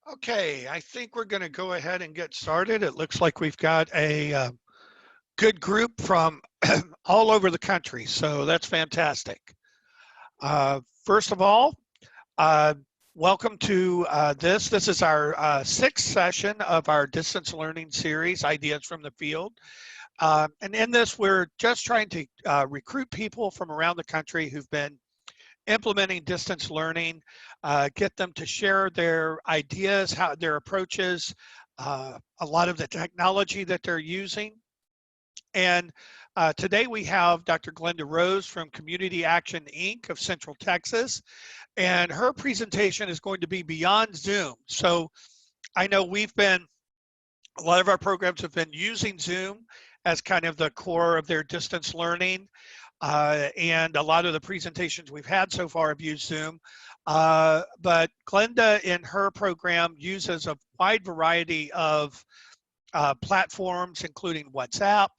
Okay, I think we're going to go ahead and get started. It looks like we've got a good group from all over the country, so that's fantastic. First of all, uh, welcome to this. This is our sixth session of our distance learning series, Ideas from the Field. And in this, we're just trying to recruit people from around the country who've been implementing distance learning, get them to share their ideas, how their approaches, a lot of the technology that they're using. And today we have Dr. Glenda Rose from Community Action Inc. of Central Texas, and her presentation is going to be beyond Zoom. So I know a lot of our programs have been using Zoom as kind of the core of their distance learning. And a lot of the presentations we've had so far have used Zoom. But Glenda in her program uses a wide variety of platforms, including WhatsApp,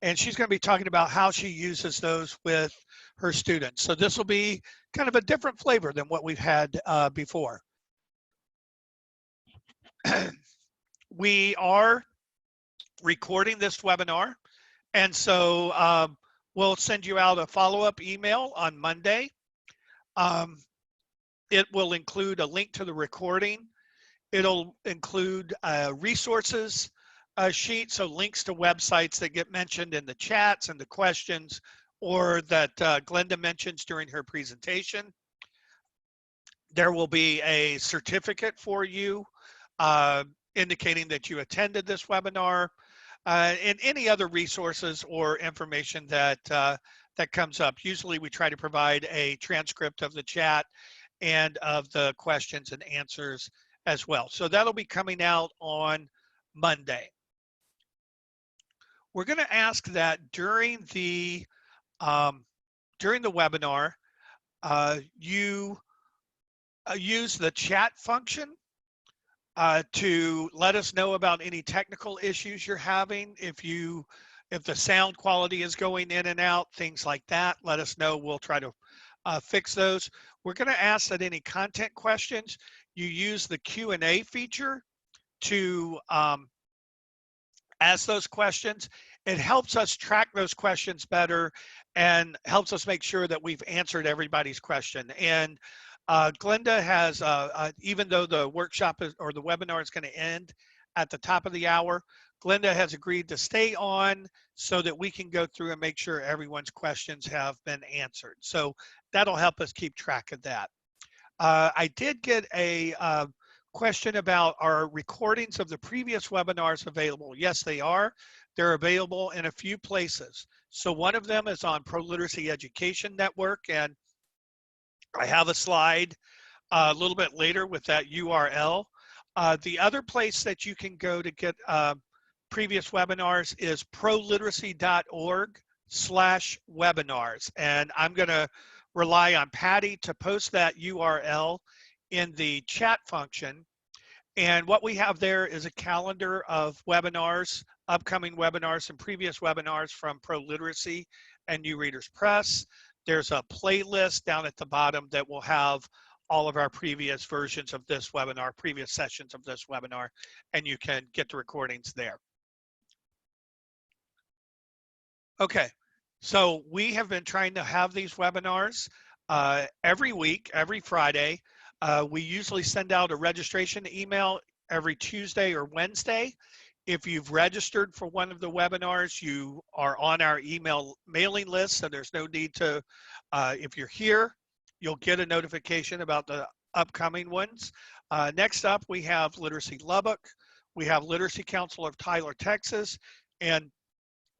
and she's going to be talking about how she uses those with her students. So this will be kind of a different flavor than what we've had before. We are recording this webinar, and so we'll send you out a follow-up email on Monday. It will include a link to the recording. It'll include resources sheet, so links to websites that get mentioned in the chats and the questions, or that Glenda mentions during her presentation. There will be a certificate for you indicating that you attended this webinar, and any other resources or information that that comes up. Usually we try to provide a transcript of the chat and of the questions and answers as well. So that'll be coming out on Monday. We're going to ask that during the webinar, you use the chat function to let us know about any technical issues you're having. If the sound quality is going in and out, things like that, let us know. We'll try to fix those. We're going to ask that any content questions, you use the Q&A feature to ask those questions. It helps us track those questions better and helps us make sure that we've answered everybody's question. And Glenda has, even though the workshop or the webinar is going to end at the top of the hour, Glenda has agreed to stay on so that we can go through and make sure everyone's questions have been answered. So that'll help us keep track of that. I did get a question about our recordings of the previous webinars available. Yes, they are. They're available in a few places. So one of them is on ProLiteracy Education Network, and I have a slide a little bit later with that URL. The other place that you can go to get previous webinars is proliteracy.org/webinars. And I'm going to rely on Patty to post that URL in the chat function. And what we have there is a calendar of webinars, upcoming webinars and previous webinars from ProLiteracy and New Readers Press. There's a playlist down at the bottom that will have all of our previous versions of this webinar, previous sessions of this webinar, and you can get the recordings there. Okay, so we have been trying to have these webinars every week, every Friday. We usually send out a registration email every Tuesday or Wednesday. If you've registered for one of the webinars, you are on our email mailing list, so there's no need to, if you're here, you'll get a notification about the upcoming ones. Next up, we have Literacy Lubbock, we have Literacy Council of Tyler, Texas, and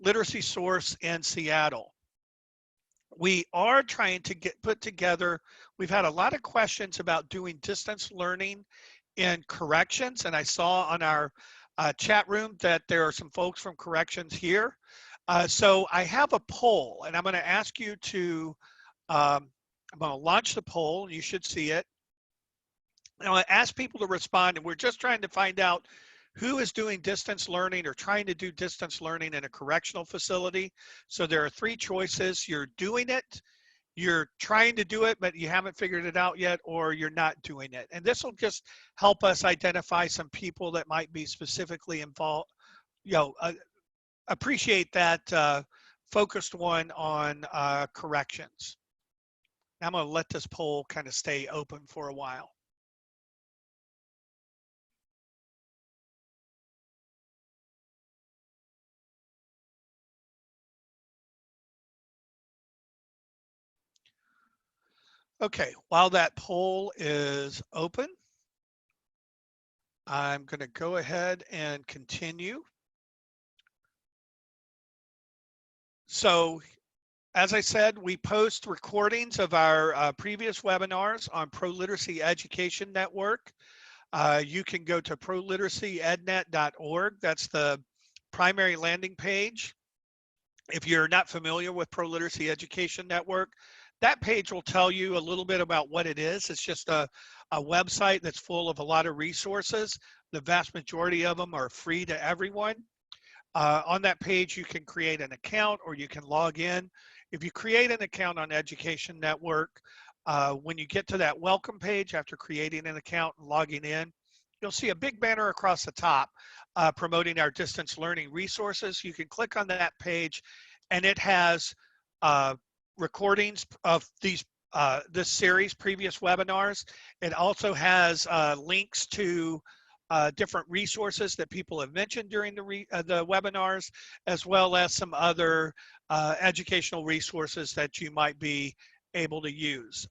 Literacy Source in Seattle. We are trying to put together, we've had a lot of questions about doing distance learning in corrections, and I saw on our chat room that there are some folks from corrections here. So I have a poll, and I'm going to ask you to, I'm going to launch the poll. You should see it. And I ask people to respond, and we're just trying to find out who is doing distance learning or trying to do distance learning in a correctional facility. So there are three choices. You're doing it, you're trying to do it, but you haven't figured it out yet, or you're not doing it. And this will just help us identify some people that might be specifically involved, appreciate that focused one on corrections. Now I'm going to let this poll kind of stay open for a while. Okay, while that poll is open, I'm going to go ahead and continue. So, as I said, we post recordings of our previous webinars on ProLiteracy Education Network. You can go to proliteracyednet.org. That's the primary landing page. If you're not familiar with ProLiteracy Education Network, that page will tell you a little bit about what it is. It's just a website that's full of a lot of resources. The vast majority of them are free to everyone. On that page, you can create an account or you can log in. If you create an account on Education Network, when you get to that welcome page after creating an account and logging in, you'll see a big banner across the top promoting our distance learning resources. You can click on that page and it has recordings of these this series, previous webinars. It also has links to different resources that people have mentioned during the webinars, as well as some other educational resources that you might be able to use.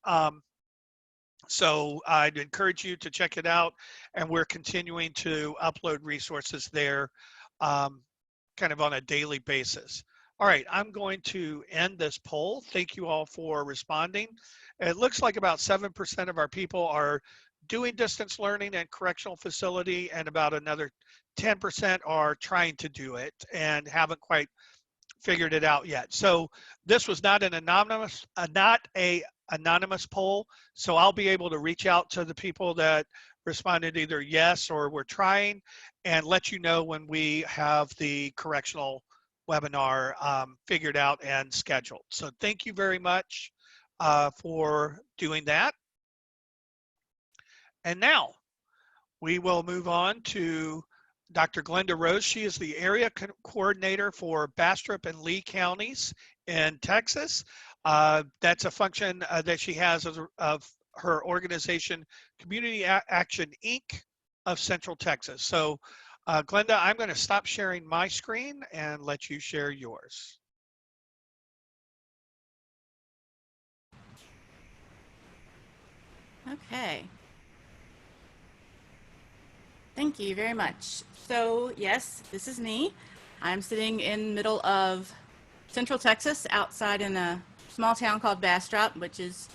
So I'd encourage you to check it out, and we're continuing to upload resources there kind of on a daily basis. All right, I'm going to end this poll. Thank you all for responding. It looks like about 7% of our people are doing distance learning and correctional facility, and about another 10% are trying to do it and haven't quite figured it out yet. So this was not an anonymous, anonymous poll. So I'll be able to reach out to the people that responded either yes or we're trying, and let you know when we have the correctional webinar figured out and scheduled. So thank you very much for doing that. And now we will move on to Dr. Glenda Rose. She is the area coordinator for Bastrop and Lee Counties in Texas. That's a function that she has of her organization, Community Action Inc. of Central Texas. So Glenda, I'm going to stop sharing my screen and let you share yours. Okay. Thank you very much. So yes, this is me. I'm sitting in the middle of Central Texas, outside in a small town called Bastrop, which is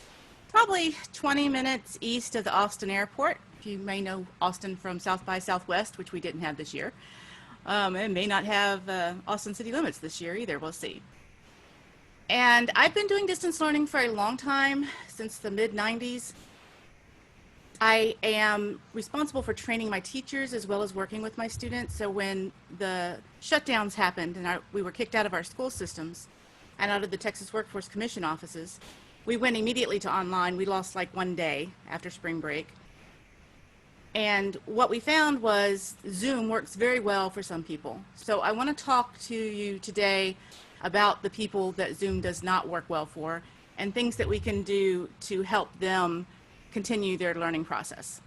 probably 20 minutes east of the Austin airport. If you may know Austin from South by Southwest, which we didn't have this year. It may not have Austin city limits this year either, we'll see. And I've been doing distance learning for a long time, since the mid-90s. I am responsible for training my teachers as well as working with my students. So when the shutdowns happened and we were kicked out of our school systems and out of the Texas Workforce Commission offices, we went immediately to online. We lost like one day after spring break. And what we found was Zoom works very well for some people. So I want to talk to you today about the people that Zoom does not work well for and things that we can do to help them continue their learning process.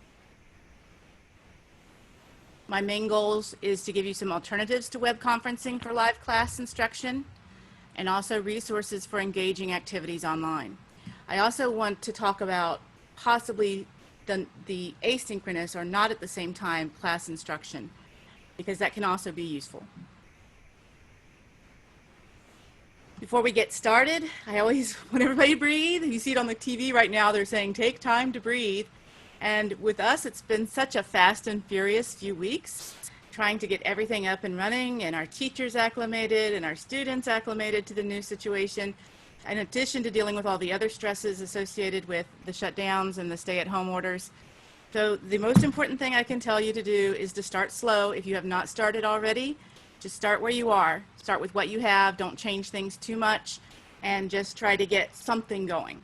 My main goals is to give you some alternatives to web conferencing for live class instruction, and also resources for engaging activities online. I also want to talk about possibly the asynchronous or not at the same time class instruction, because that can also be useful. Before we get started, I always want everybody to breathe. You see it on the TV right now, they're saying take time to breathe. And with us, it's been such a fast and furious few weeks, trying to get everything up and running, and our teachers acclimated and our students acclimated to the new situation, in addition to dealing with all the other stresses associated with the shutdowns and the stay-at-home orders. So the most important thing I can tell you to do is to start slow. If you have not started already, just start where you are. Start with what you have. Don't change things too much. and just try to get something going.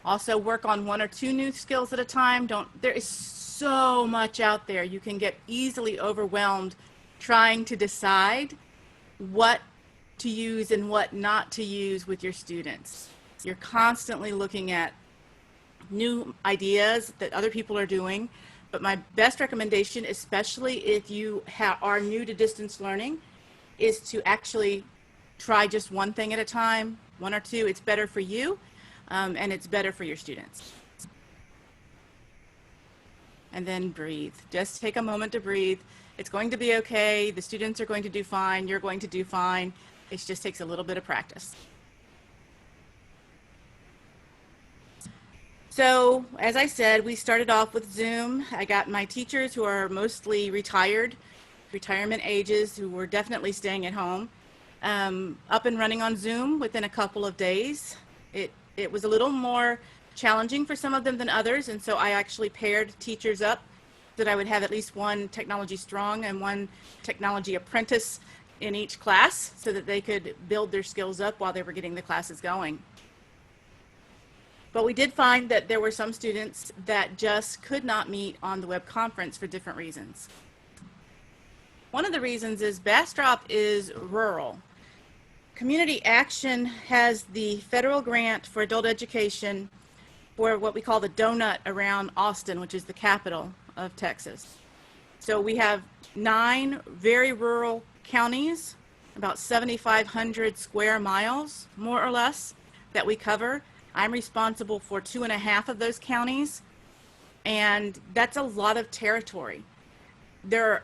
Also work on 1 or 2 new skills at a time. There is so much out there. You can get easily overwhelmed trying to decide what to use and what not to use with your students. You're constantly looking at new ideas that other people are doing, but my best recommendation, especially if you are new to distance learning, is to actually try just one thing at a time, 1 or 2. It's better for you, and it's better for your students. And then breathe. Just take a moment to breathe. It's going to be okay. The students are going to do fine. You're going to do fine. It just takes a little bit of practice. So, as I said, we started off with Zoom. I got my teachers who are mostly retirement ages, who were definitely staying at home, up and running on Zoom within a couple of days. It was a little more challenging for some of them than others, and so I actually paired teachers up so that I would have at least one technology strong and one technology apprentice in each class so that they could build their skills up while they were getting the classes going. But we did find that there were some students that just could not meet on the web conference for different reasons. One of the reasons is Bastrop is rural. Community Action has the federal grant for adult education for what we call the donut around Austin, which is the capital of Texas. So we have 9 very rural counties, about 7,500 square miles, more or less, that we cover. I'm responsible for 2.5 of those counties, and that's a lot of territory. They're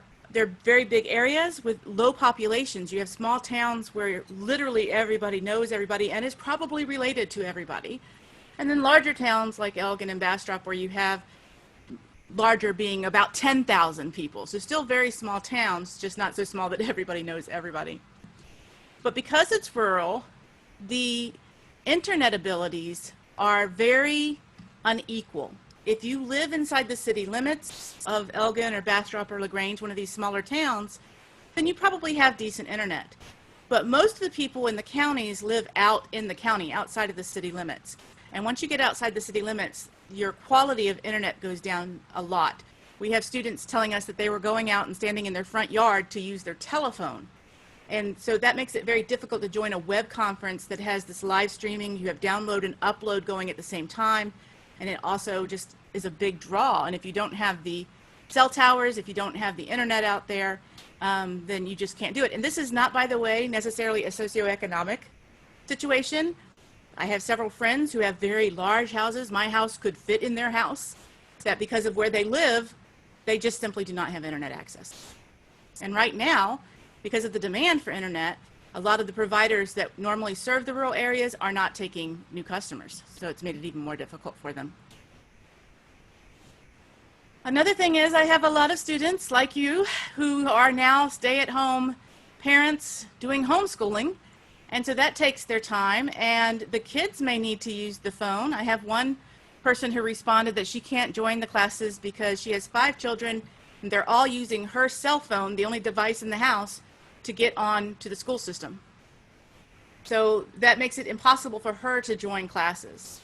very big areas with low populations. You have small towns where literally everybody knows everybody and is probably related to everybody. And then larger towns like Elgin and Bastrop, where you have larger being about 10,000 people. So still very small towns, just not so small that everybody knows everybody. But because it's rural, the internet abilities are very unequal. If you live inside the city limits of Elgin or Bastrop or LaGrange, one of these smaller towns, then you probably have decent internet. But most of the people in the counties live out in the county, outside of the city limits. And once you get outside the city limits, your quality of internet goes down a lot. We have students telling us that they were going out and standing in their front yard to use their telephone. And so that makes it very difficult to join a web conference that has this live streaming. You have download and upload going at the same time. And it also just is a big draw. And if you don't have the cell towers, if you don't have the internet out there, then you just can't do it. And this is not, by the way, necessarily a socioeconomic situation. I have several friends who have very large houses. My house could fit in their house, that because of where they live, they just simply do not have internet access. And right now, because of the demand for internet, a lot of the providers that normally serve the rural areas are not taking new customers. So it's made it even more difficult for them. Another thing is I have a lot of students like you who are now stay-at-home parents doing homeschooling. And so that takes their time, and the kids may need to use the phone. I have one person who responded that she can't join the classes because she has 5 children, and they're all using her cell phone, the only device in the house, to get on to the school system. So that makes it impossible for her to join classes.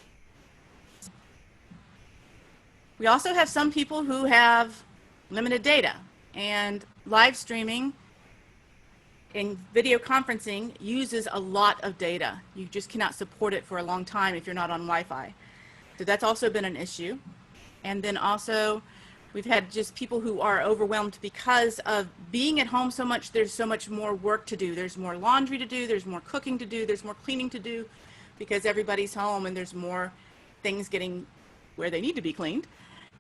We also have some people who have limited data, and live streaming and video conferencing uses a lot of data. You just cannot support it for a long time if you're not on Wi-Fi. So that's also been an issue. And then also we've had just people who are overwhelmed because of being at home so much. There's so much more work to do. There's more laundry to do. There's more cooking to do. There's more cleaning to do because everybody's home and there's more things getting where they need to be cleaned.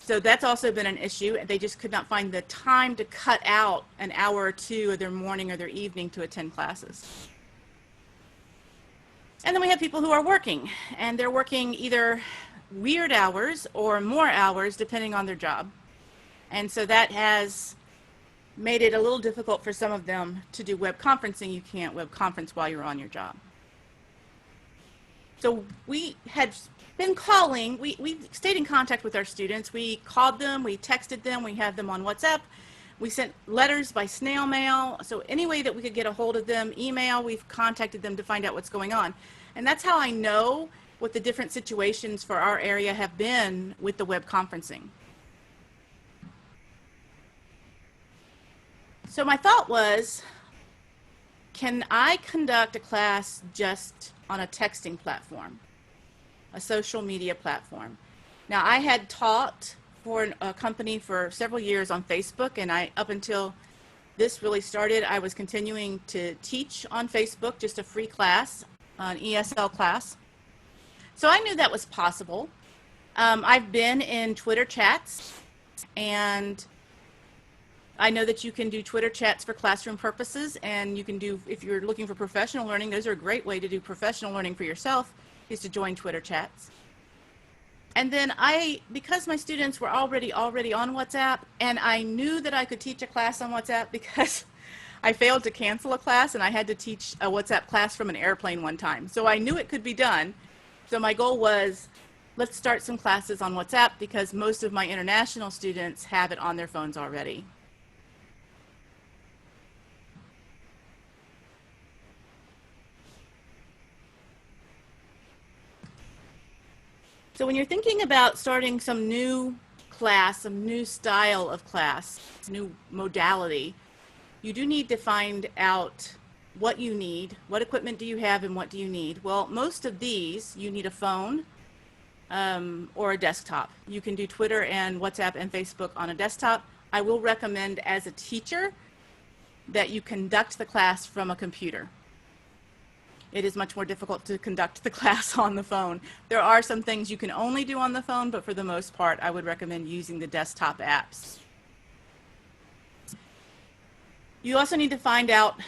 So that's also been an issue. They just could not find the time to cut out an hour or 2 of their morning or their evening to attend classes. And then we have people who are working, and they're working either weird hours or more hours depending on their job. And so that has made it a little difficult for some of them to do web conferencing. You can't web conference while you're on your job. So we had been calling, we stayed in contact with our students. We called them, we texted them, we had them on WhatsApp. We sent letters by snail mail. So any way that we could get a hold of them, email, we've contacted them to find out what's going on. And that's how I know what the different situations for our area have been with the web conferencing. So my thought was, can I conduct a class just on a texting platform, a social media platform? Now, I had taught for a company for several years on Facebook, and up until this really started, I was continuing to teach on Facebook, just a free class, an ESL class. So I knew that was possible. I've been in Twitter chats, and I know that you can do Twitter chats for classroom purposes, and you can do, if you're looking for professional learning, those are a great way to do professional learning for yourself, is to join Twitter chats. And then because my students were already on WhatsApp, and I knew that I could teach a class on WhatsApp because I failed to cancel a class and I had to teach a WhatsApp class from an airplane one time. So I knew it could be done. So my goal was, let's start some classes on WhatsApp because most of my international students have it on their phones already. So when you're thinking about starting some new class, some new style of class, new modality, you do need to find out what you need, what equipment do you have, and what do you need. Well, most of these, you need a phone or a desktop. You can do Twitter and WhatsApp and Facebook on a desktop. I will recommend as a teacher that you conduct the class from a computer. It is much more difficult to conduct the class on the phone. There are some things you can only do on the phone, but for the most part, I would recommend using the desktop apps. You also need to find out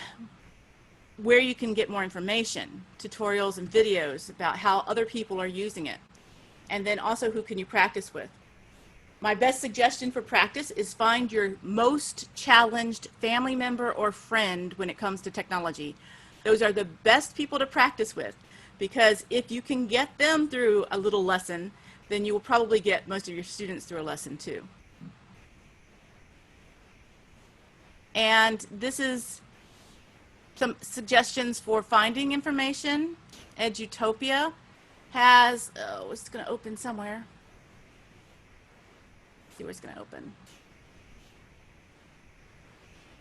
where you can get more information, tutorials and videos about how other people are using it, and then also who can you practice with. My best suggestion for practice is find your most challenged family member or friend when it comes to technology. Those are the best people to practice with, because if you can get them through a little lesson, then you will probably get most of your students through a lesson too. And this is some suggestions for finding information. Edutopia has, oh, it's going to open somewhere. Let's see where it's going to open.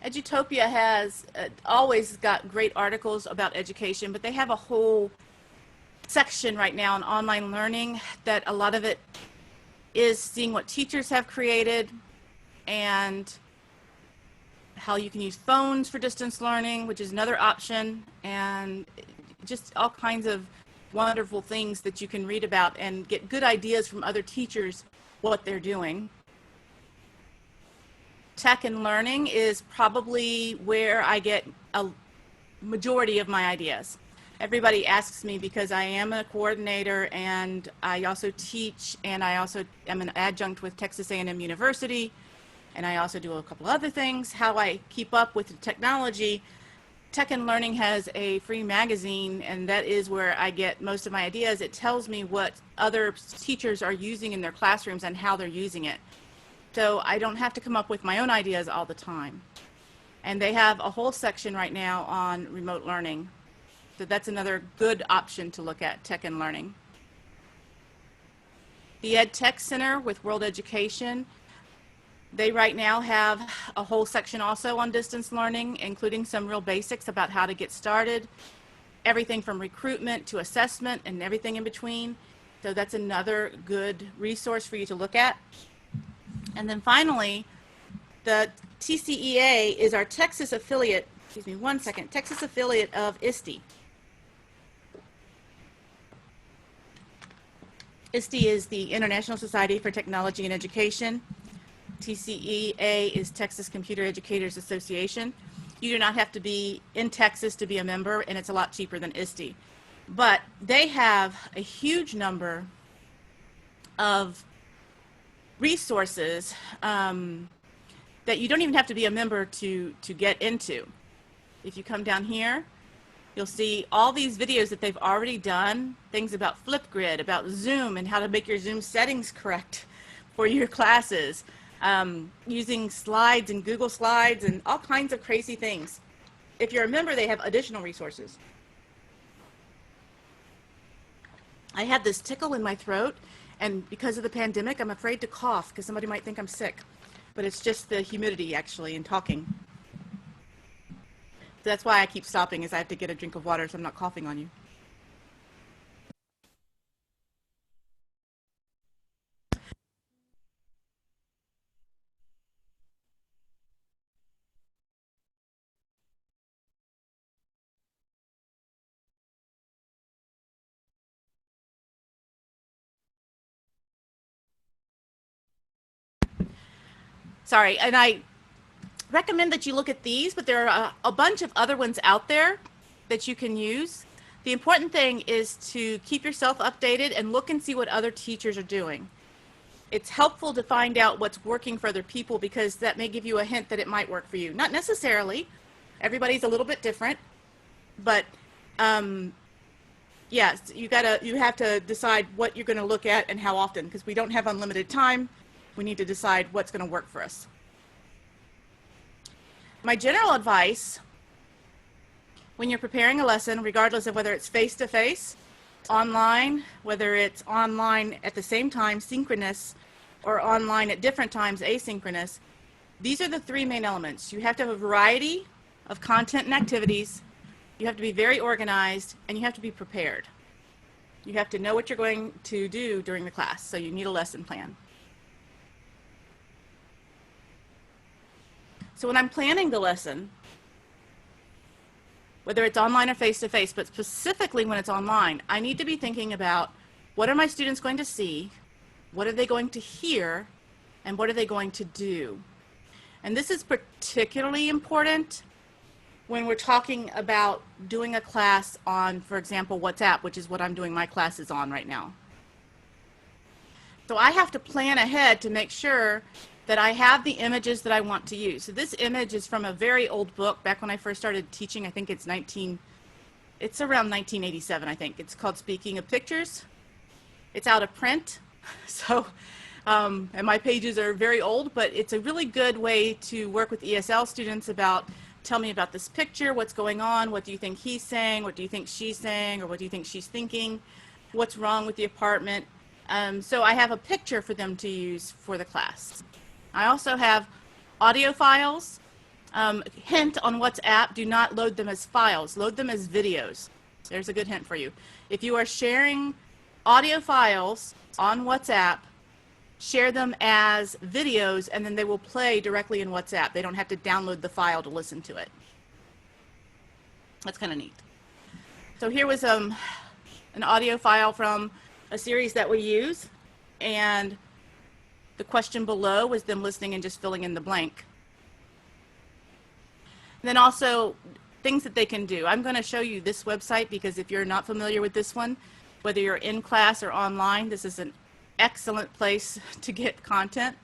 Edutopia has always got great articles about education, but they have a whole section right now on online learning that a lot of it is seeing what teachers have created and how you can use phones for distance learning, which is another option, and just all kinds of wonderful things that you can read about and get good ideas from other teachers what they're doing. Tech and learning is probably where I get a majority of my ideas. Everybody asks me because I am a coordinator and I also teach, and I also am an adjunct with Texas A&M University, and I also do a couple other things, how I keep up with the technology. Tech and Learning has a free magazine, and that is where I get most of my ideas. It tells me what other teachers are using in their classrooms and how they're using it. So I don't have to come up with my own ideas all the time. And they have a whole section right now on remote learning. So that's another good option to look at, Tech and Learning. The EdTech Center with World Education, they right now have a whole section also on distance learning, including some real basics about how to get started, everything from recruitment to assessment and everything in between. So that's another good resource for you to look at. And then finally, the TCEA is our Texas affiliate, excuse me one second, Texas affiliate of ISTE. ISTE is the International Society for Technology and Education. TCEA is Texas Computer Educators Association. You do not have to be in Texas to be a member, and it's a lot cheaper than ISTE. But they have a huge number of resources that you don't even have to be a member to get into. If you come down here, you'll see all these videos that they've already done, things about Flipgrid, about Zoom, and how to make your Zoom settings correct for your classes, using slides and Google Slides and all kinds of crazy things. If you're a member, they have additional resources. I had this tickle in my throat, and because of the pandemic, I'm afraid to cough because somebody might think I'm sick. But it's just the humidity, actually, in talking. So that's why I keep stopping, is I have to get a drink of water so I'm not coughing on you. Sorry, and I recommend that you look at these, but there are a bunch of other ones out there that you can use. The important thing is to keep yourself updated and look and see what other teachers are doing. It's helpful to find out what's working for other people because that may give you a hint that it might work for you. Not necessarily. Everybody's a little bit different, but yes, you have to decide what you're going to look at and how often, because we don't have unlimited time. We need to decide what's going to work for us. My general advice when you're preparing a lesson, regardless of whether it's face-to-face, online, whether it's online at the same time, synchronous, or online at different times, asynchronous, these are the three main elements. You have to have a variety of content and activities, you have to be very organized, and you have to be prepared. You have to know what you're going to do during the class, so you need a lesson plan. So when I'm planning the lesson, whether it's online or face-to-face, but specifically when it's online, I need to be thinking about what are my students going to see, what are they going to hear, and what are they going to do. And this is particularly important when we're talking about doing a class on, for example, WhatsApp, which is what I'm doing my classes on right now. So I have to plan ahead to make sure that I have the images that I want to use. So this image is from a very old book back when I first started teaching. I think it's around 1987, I think. It's called Speaking of Pictures. It's out of print, so and my pages are very old, but it's a really good way to work with ESL students about, tell me about this picture, what's going on, what do you think he's saying, what do you think she's saying, or what do you think she's thinking, what's wrong with the apartment. So I have a picture for them to use for the class. I also have audio files. Hint on WhatsApp, do not load them as files, load them as videos. There's a good hint for you. If you are sharing audio files on WhatsApp, share them as videos and then they will play directly in WhatsApp. They don't have to download the file to listen to it. That's kind of neat. So here was an audio file from a series that we use, and the question below was them listening and just filling in the blank. And then also things that they can do. I'm going to show you this website because if you're not familiar with this one, whether you're in class or online, this is an excellent place to get content.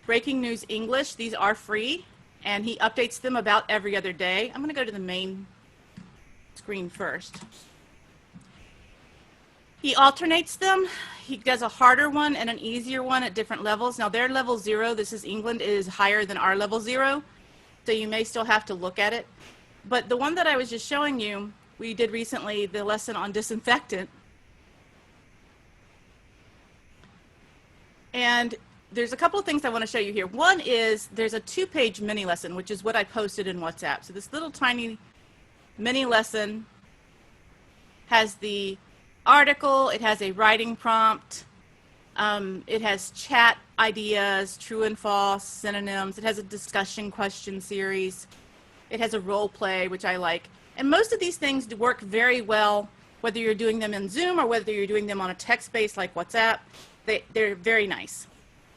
Breaking News English, these are free, and he updates them about every other day. I'm going to go to the main screen first. He alternates them. He does a harder one and an easier one at different levels. Now their level 0, this is England, is higher than our level 0, so you may still have to look at it. But the one that I was just showing you, we did recently, the lesson on disinfectant. And there's a couple of things I want to show you here. One is there's a 2-page mini lesson, which is what I posted in WhatsApp. So this little tiny mini lesson has the article, it has a writing prompt, it has chat ideas, true and false, synonyms, it has a discussion question series, it has a role play, which I like. And most of these things work very well, whether you're doing them in Zoom or whether you're doing them on a text base like WhatsApp. They're very nice.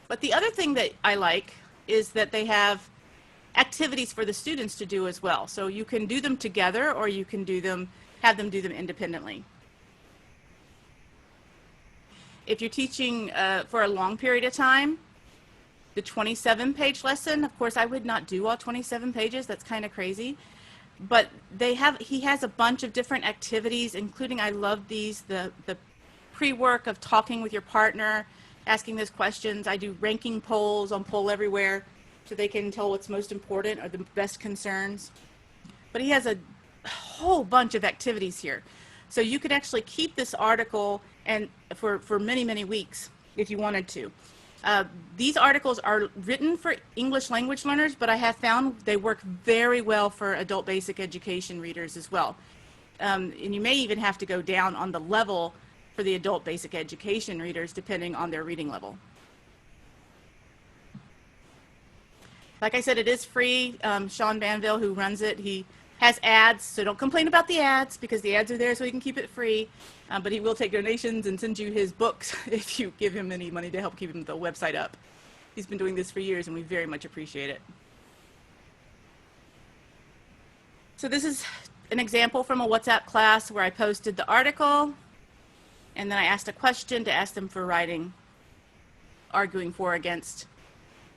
But the other thing that I like is that they have activities for the students to do as well. So you can do them together or you can have them do them independently. If you're teaching for a long period of time, the 27-page lesson, of course I would not do all 27 pages, that's kind of crazy. But he has a bunch of different activities, including, I love these, the pre-work of talking with your partner, asking those questions. I do ranking polls on Poll Everywhere so they can tell what's most important or the best concerns. But he has a whole bunch of activities here. So you could actually keep this article and for many, many weeks if you wanted to. These articles are written for English language learners, but I have found they work very well for adult basic education readers as well. And you may even have to go down on the level for the adult basic education readers depending on their reading level. Like I said, it is free. Sean Banville, who runs it, he has ads, so don't complain about the ads because the ads are there so he can keep it free. But he will take donations and send you his books if you give him any money to help keep him the website up. He's been doing this for years and we very much appreciate it. So this is an example from a WhatsApp class where I posted the article and then I asked a question to ask them for writing, arguing for or against,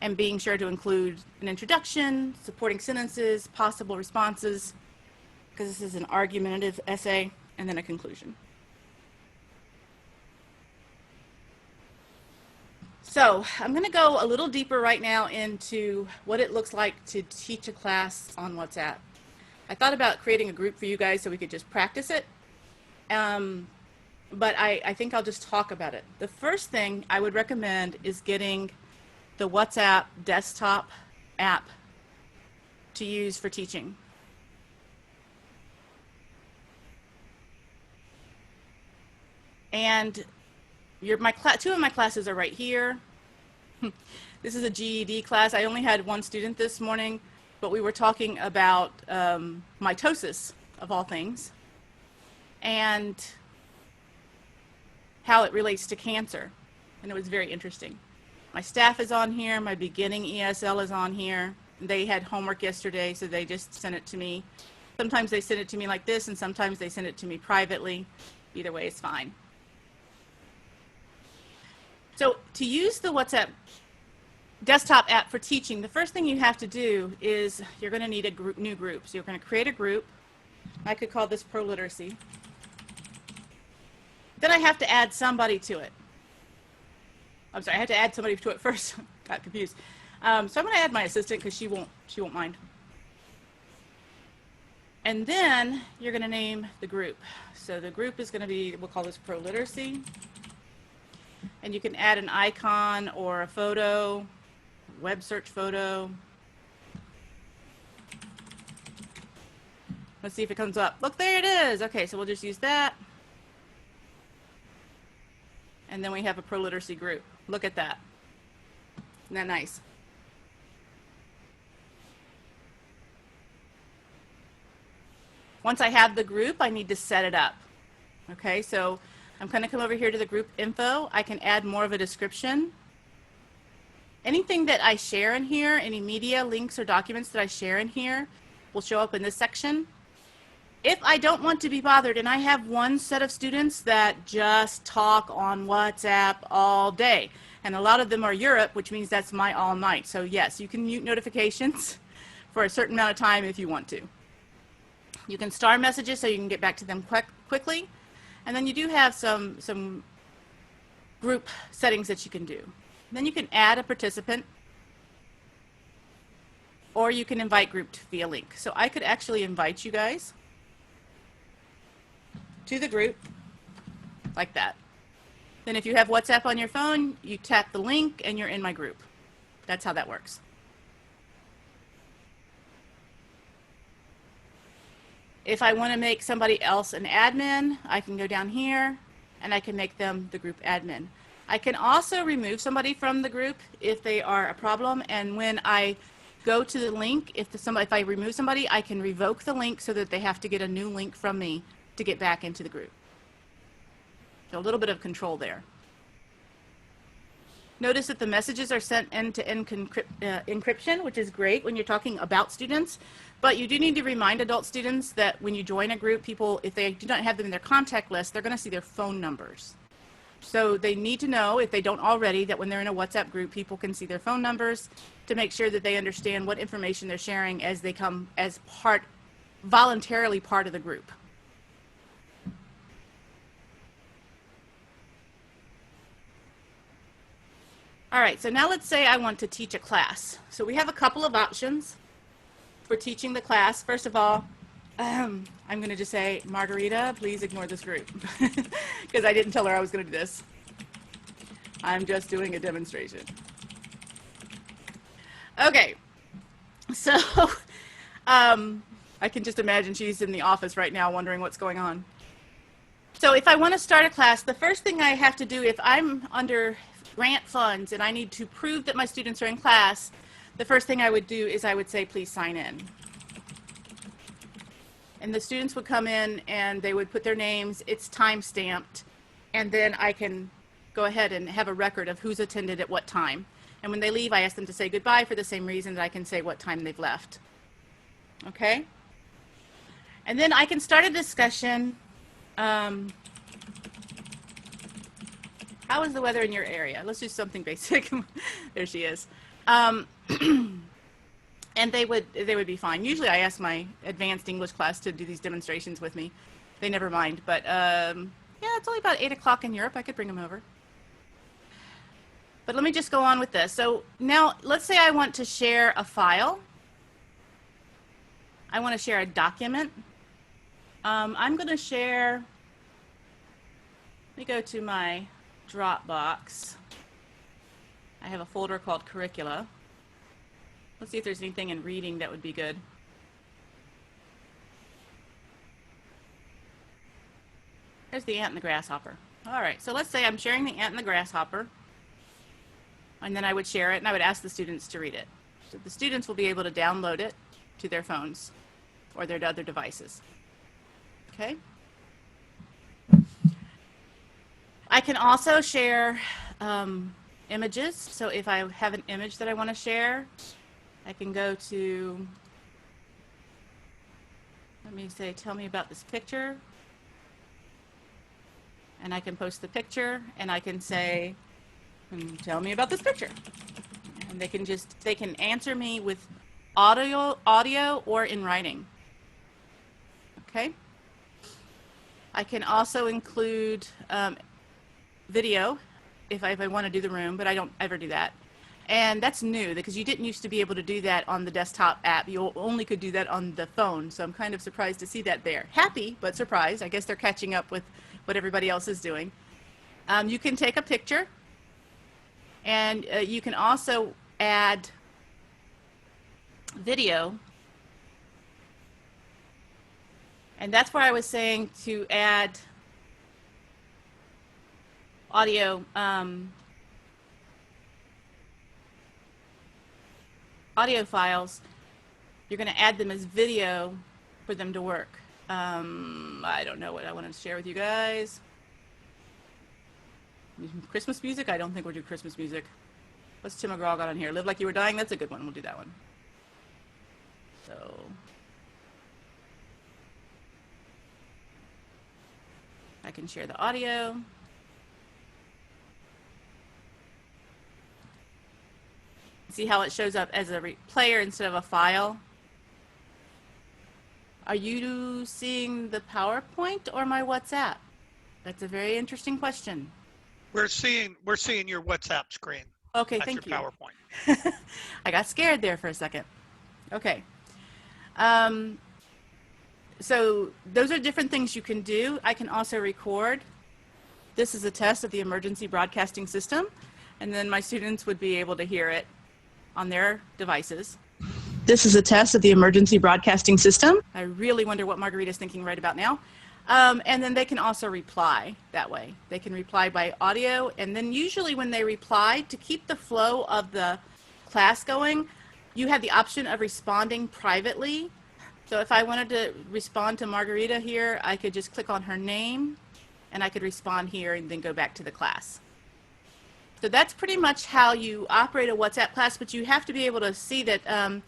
and being sure to include an introduction, supporting sentences, possible responses, because this is an argumentative essay, and then a conclusion. So I'm going to go a little deeper right now into what it looks like to teach a class on WhatsApp. I thought about creating a group for you guys so we could just practice it, but I think I'll just talk about it. The first thing I would recommend is getting the WhatsApp desktop app to use for teaching. And two of my classes are right here. This is a GED class. I only had one student this morning, but we were talking about mitosis, of all things, and how it relates to cancer. And it was very interesting. My staff is on here. My beginning ESL is on here. They had homework yesterday, so they just sent it to me. Sometimes they send it to me like this, and sometimes they send it to me privately. Either way is fine. So to use the WhatsApp desktop app for teaching, the first thing you have to do is you're going to need a new group. So you're going to create a group. I could call this ProLiteracy. Then I have to add somebody to it. I'm sorry, I had to add somebody to it first. Got confused. So I'm going to add my assistant because she won't mind. And then you're going to name the group. So the group is going to be, we'll call this ProLiteracy. And you can add an icon or a photo, web search photo. Let's see if it comes up. Look, there it is. Okay, so we'll just use that. And then we have a ProLiteracy group. Look at that. Isn't that nice? Once I have the group, I need to set it up. Okay, so I'm going to come over here to the group info. I can add more of a description. Anything that I share in here, any media, links, or documents that I share in here will show up in this section. If I don't want to be bothered, and I have one set of students that just talk on WhatsApp all day, and a lot of them are Europe, which means that's my all night. So yes, you can mute notifications for a certain amount of time if you want to. You can star messages so you can get back to them quickly. And then you do have some group settings that you can do. Then you can add a participant, or you can invite group via link. So I could actually invite you guys to the group like that. Then if you have WhatsApp on your phone, you tap the link and you're in my group. That's how that works. If I want to make somebody else an admin, I can go down here and I can make them the group admin. I can also remove somebody from the group if they are a problem, and when I go to the link, if I remove somebody, I can revoke the link so that they have to get a new link from me to get back into the group. So a little bit of control there. Notice that the messages are sent end-to-end encryption, which is great when you're talking about students, but you do need to remind adult students that when you join a group, people, if they do not have them in their contact list, they're going to see their phone numbers. So they need to know, if they don't already, that when they're in a WhatsApp group, people can see their phone numbers to make sure that they understand what information they're sharing as they come as voluntarily part of the group. All right, so now let's say I want to teach a class. So we have a couple of options for teaching the class. First of all, I'm going to just say, Margarita, please ignore this group. Because I didn't tell her I was going to do this. I'm just doing a demonstration. Okay. So I can just imagine she's in the office right now wondering what's going on. So if I want to start a class, the first thing I have to do, if I'm under grant funds and I need to prove that my students are in class, the first thing I would do is I would say, please sign in. And the students would come in and they would put their names, it's time stamped, and then I can go ahead and have a record of who's attended at what time. And when they leave, I ask them to say goodbye for the same reason that I can say what time they've left. Okay? And then I can start a discussion. How is the weather in your area? Let's do something basic. There she is. And they would be fine. Usually I ask my advanced English class to do these demonstrations with me. They never mind. But yeah, it's only about 8 o'clock in Europe. I could bring them over. But let me just go on with this. So now let's say I want to share a file. I want to share a document. I'm going to share, let me go to my Dropbox. I have a folder called Curricula. Let's see if there's anything in reading that would be good. There's the ant and the grasshopper. All right, so let's say I'm sharing the ant and the grasshopper, and then I would share it, and I would ask the students to read it. So the students will be able to download it to their phones or their other devices. Okay? I can also share images. So if I have an image that I want to share, I can go to, let me say, tell me about this picture. And I can post the picture, and I can say, tell me about this picture. And they can answer me with audio or in writing. Okay? I can also include video if I want to do the room, but I don't ever do that. And that's new because you didn't used to be able to do that on the desktop app. You only could do that on the phone. So I'm kind of surprised to see that there. Happy, but surprised. I guess they're catching up with what everybody else is doing. You can take a picture, and you can also add video. And that's where I was saying to add audio files. You're going to add them as video for them to work. I don't know what I want to share with you guys. Christmas music? I don't think we'll do Christmas music. What's Tim McGraw got on here? Live Like You Were Dying? That's a good one. We'll do that one. So I can share the audio. See how it shows up as a player instead of a file? Are you seeing the PowerPoint or my WhatsApp? That's a very interesting question. We're seeing your WhatsApp screen. Okay, That's thank you. your PowerPoint. I got scared there for a second. Okay. So those are different things you can do. I can also record. This is a test of the emergency broadcasting system, and then my students would be able to hear it on their devices. This is a test of the emergency broadcasting system. I really wonder what Margarita's thinking right about now. And then they can also reply that way. They can reply by audio, and then usually when they reply, to keep the flow of the class going, you have the option of responding privately. So if I wanted to respond to Margarita here, I could just click on her name, and I could respond here and then go back to the class. So that's pretty much how you operate a WhatsApp class, but you have to be able to see that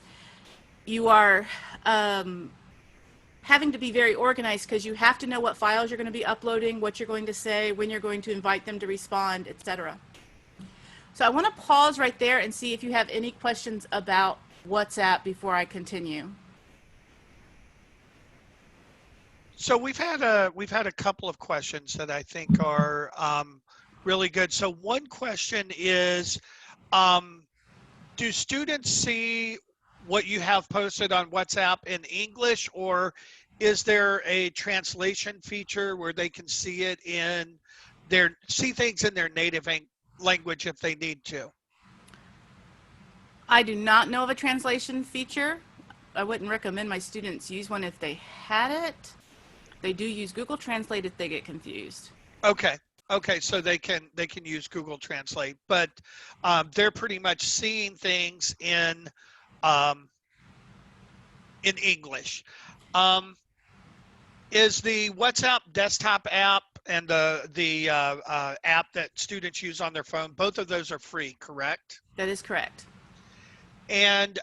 you are having to be very organized because you have to know what files you're going to be uploading, what you're going to say, when you're going to invite them to respond, etc. So I want to pause right there and see if you have any questions about WhatsApp before I continue. So we've had a couple of questions that I think are really good. So one question is, do students see what you have posted on WhatsApp in English, or is there a translation feature where they can see it in see things in their native language if they need to? I do not know of a translation feature. I wouldn't recommend my students use one if they had it. They do use Google Translate if they get confused. Okay. Okay, so they can use Google Translate, but they're pretty much seeing things in English. Is the WhatsApp desktop app and the app that students use on their phone, both of those are free, correct? That is correct. And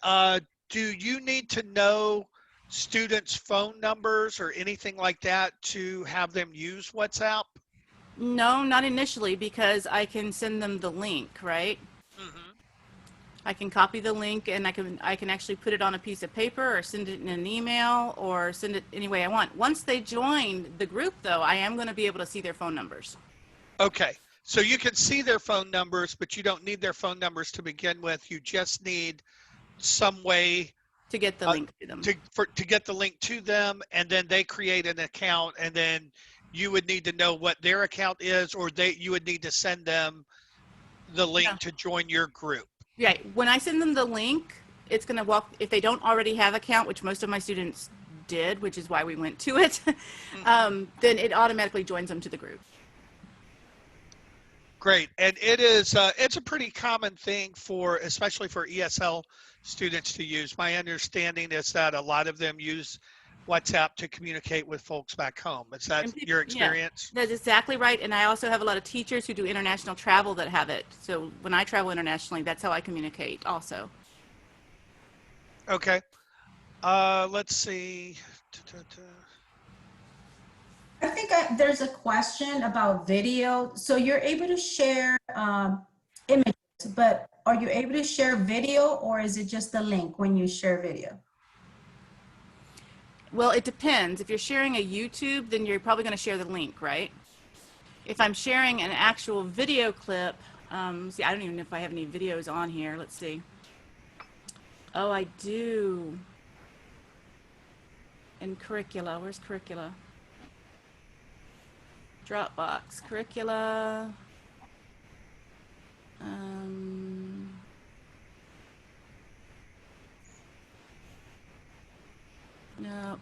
do you need to know students' phone numbers or anything like that to have them use WhatsApp? No, not initially, because I can send them the link, right? Mm-hmm. I can copy the link and I can actually put it on a piece of paper or send it in an email or send it any way I want. Once they join the group, though, I am going to be able to see their phone numbers. Okay, so you can see their phone numbers, but you don't need their phone numbers to begin with. You just need some way to get the link to them. To get the link to them, and then they create an account, and then you would need to know what their account is, or you would need to send them the link to join your group. Right. When I send them the link, it's going to walk, if they don't already have an account, which most of my students did, which is why we went to it, then it automatically joins them to the group. Great. And it's a pretty common thing especially for ESL students to use. My understanding is that a lot of them use WhatsApp to communicate with folks back home. Is that your experience? Yeah, that's exactly right. And I also have a lot of teachers who do international travel that have it. So when I travel internationally, that's how I communicate also. Okay. Let's see. I think there's a question about video. So you're able to share images, but are you able to share video, or is it just the link when you share video? Well, it depends. If you're sharing a YouTube, then you're probably going to share the link, right? If I'm sharing an actual video clip, see, I don't even know if I have any videos on here. Let's see. Oh, I do. In curricula. Where's curricula? Dropbox. Curricula. No.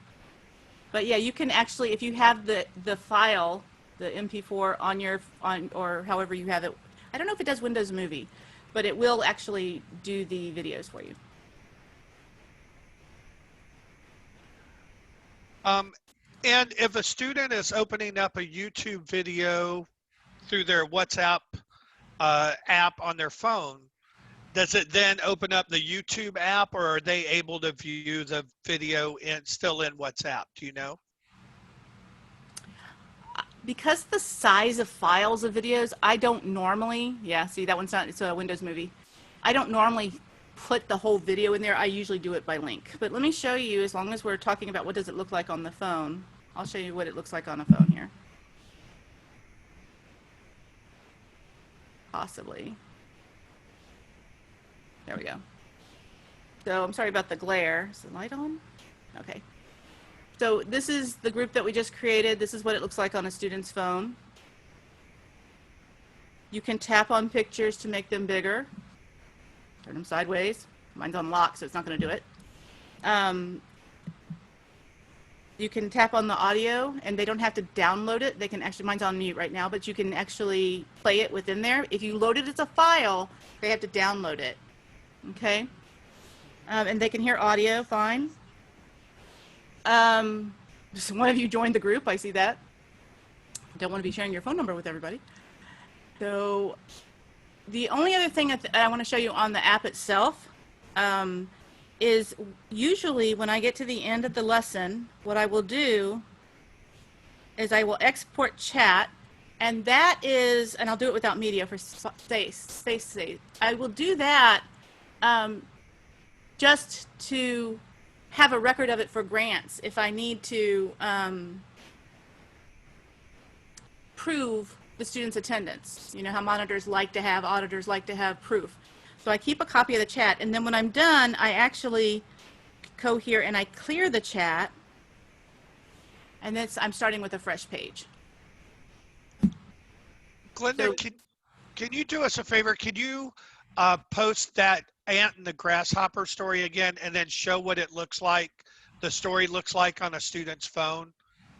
But yeah, you can actually, if you have the file, the MP4 or however you have it, I don't know if it does Windows Movie, but it will actually do the videos for you. And if a student is opening up a YouTube video through their WhatsApp app on their phone, does it then open up the YouTube app, or are they able to view the video still in WhatsApp? Do you know? Because the size of files of videos, I don't normally, see that one's not, it's a Windows Movie. I don't normally put the whole video in there. I usually do it by link. But let me show you, as long as we're talking about what does it look like on the phone, I'll show you what it looks like on a phone here. Possibly. There we go. So I'm sorry about the glare. Is the light on? Okay. So this is the group that we just created. This is what it looks like on a student's phone. You can tap on pictures to make them bigger. Turn them sideways. Mine's on lock, so it's not going to do it. You can tap on the audio, and they don't have to download it. They can actually, mine's on mute right now, but you can actually play it within there. If you load it as a file, they have to download it. Okay? And they can hear audio fine. Just one of you joined the group. I see that. Don't want to be sharing your phone number with everybody. So the only other thing I want to show you on the app itself is usually when I get to the end of the lesson, what I will do is I will export chat, and that is, and I'll do it without media for space. I will do that just to have a record of it for grants if I need to prove the student's attendance. You know how monitors like to have, auditors like to have proof. So I keep a copy of the chat, and then when I'm done, I actually go here and I clear the chat, And I'm starting with a fresh page. Glenda, can you do us a favor? Can you post that ant and the grasshopper story again, and then show what it looks like, the story looks like on a student's phone?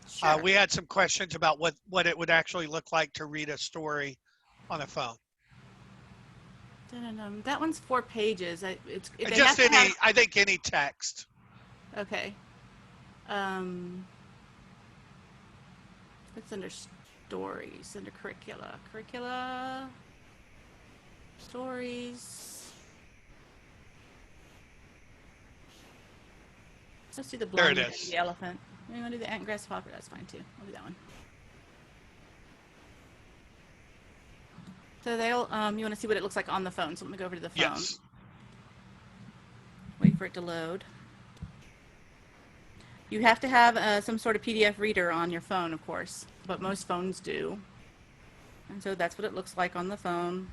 Sure. We had some questions about what it would actually look like to read a story on a phone. That one's 4 pages. Just any, I think any text. Okay. It's under stories, under curricula, stories. Let's do the blind There it man is. and the elephant. You want to do the ant and grasshopper? That's fine too. I'll do that one. So you want to see what it looks like on the phone. So let me go over to the phone. Yes. Wait for it to load. You have to have some sort of PDF reader on your phone, of course, but most phones do. And so that's what it looks like on the phone.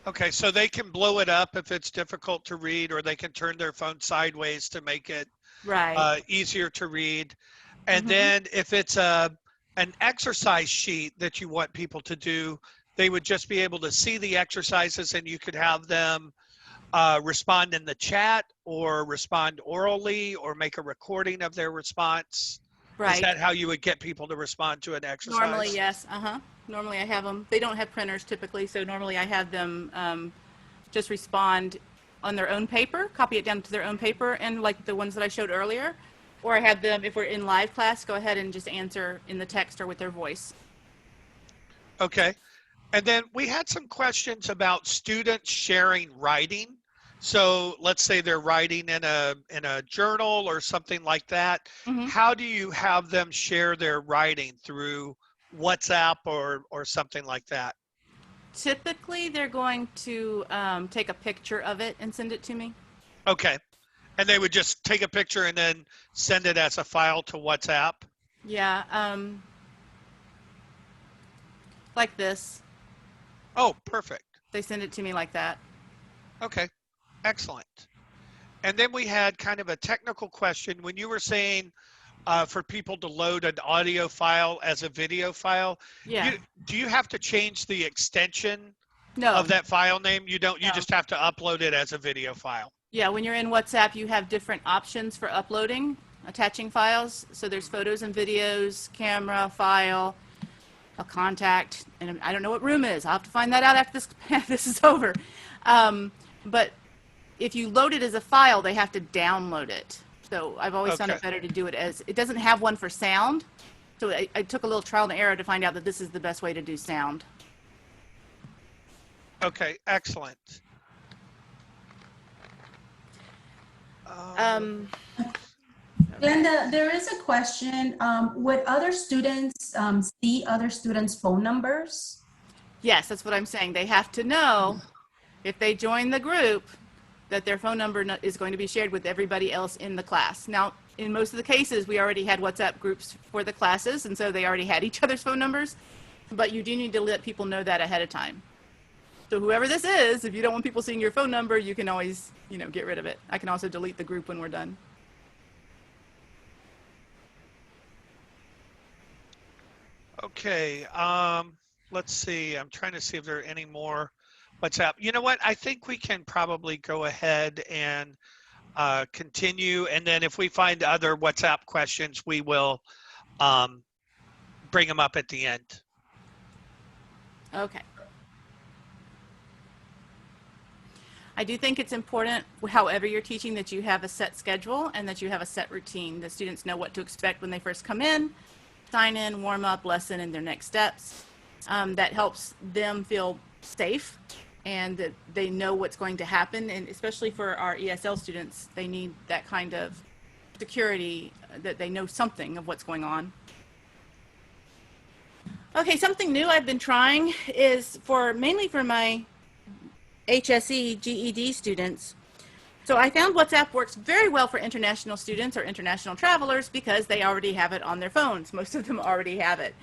Okay, so they can blow it up if it's difficult to read, or they can turn their phone sideways to make it easier to read. And then if it's an exercise sheet that you want people to do, they would just be able to see the exercises, and you could have them respond in the chat or respond orally or make a recording of their response. Right. Is that how you would get people to respond to an exercise? Normally, yes. Normally I have them. They don't have printers typically, so normally I have them just respond on their own paper, copy it down to their own paper, and like the ones that I showed earlier. Or I have them, if we're in live class, go ahead and just answer in the text or with their voice. Okay. And then we had some questions about students sharing writing. So let's say they're writing in a journal or something like that. How do you have them share their writing, through WhatsApp or something like that? Typically, they're going to take a picture of it and send it to me. Okay. And they would just take a picture and then send it as a file to WhatsApp? Yeah. Like this. Oh, perfect. They send it to me like that. Okay. Excellent. And then we had kind of a technical question. When you were saying for people to load an audio file as a video file, do you have to change the extension of that file name? You don't, you just have to upload it as a video file. Yeah, when you're in WhatsApp, you have different options for uploading, attaching files. So there's photos and videos, camera, file, a contact, and I don't know what room is. I'll have to find that out after this is over. But if you load it as a file, they have to download it. So I've always found it better to do it as, it doesn't have one for sound. So I took a little trial and error to find out that this is the best way to do sound. Okay, excellent. Glenda, there is a question. Would other students see other students' phone numbers? Yes, that's what I'm saying. They have to know, if they join the group, that their phone number is going to be shared with everybody else in the class. Now, in most of the cases, we already had WhatsApp groups for the classes, and so they already had each other's phone numbers, but you do need to let people know that ahead of time. So whoever this is, if you don't want people seeing your phone number, you can always, get rid of it. I can also delete the group when we're done. Okay, let's see. I'm trying to see if there are any more WhatsApp. You know what? I think we can probably go ahead and continue. And then if we find other WhatsApp questions, we will bring them up at the end. Okay. I do think it's important, however you're teaching, that you have a set schedule and that you have a set routine. The students know what to expect when they first come in, sign in, warm up, lesson, and their next steps. That helps them feel safe and that they know what's going to happen. And especially for our ESL students, they need that kind of security, that they know something of what's going on. Okay, something new I've been trying is mainly for my HSE GED students. So I found WhatsApp works very well for international students or international travelers because they already have it on their phones. Most of them already have it.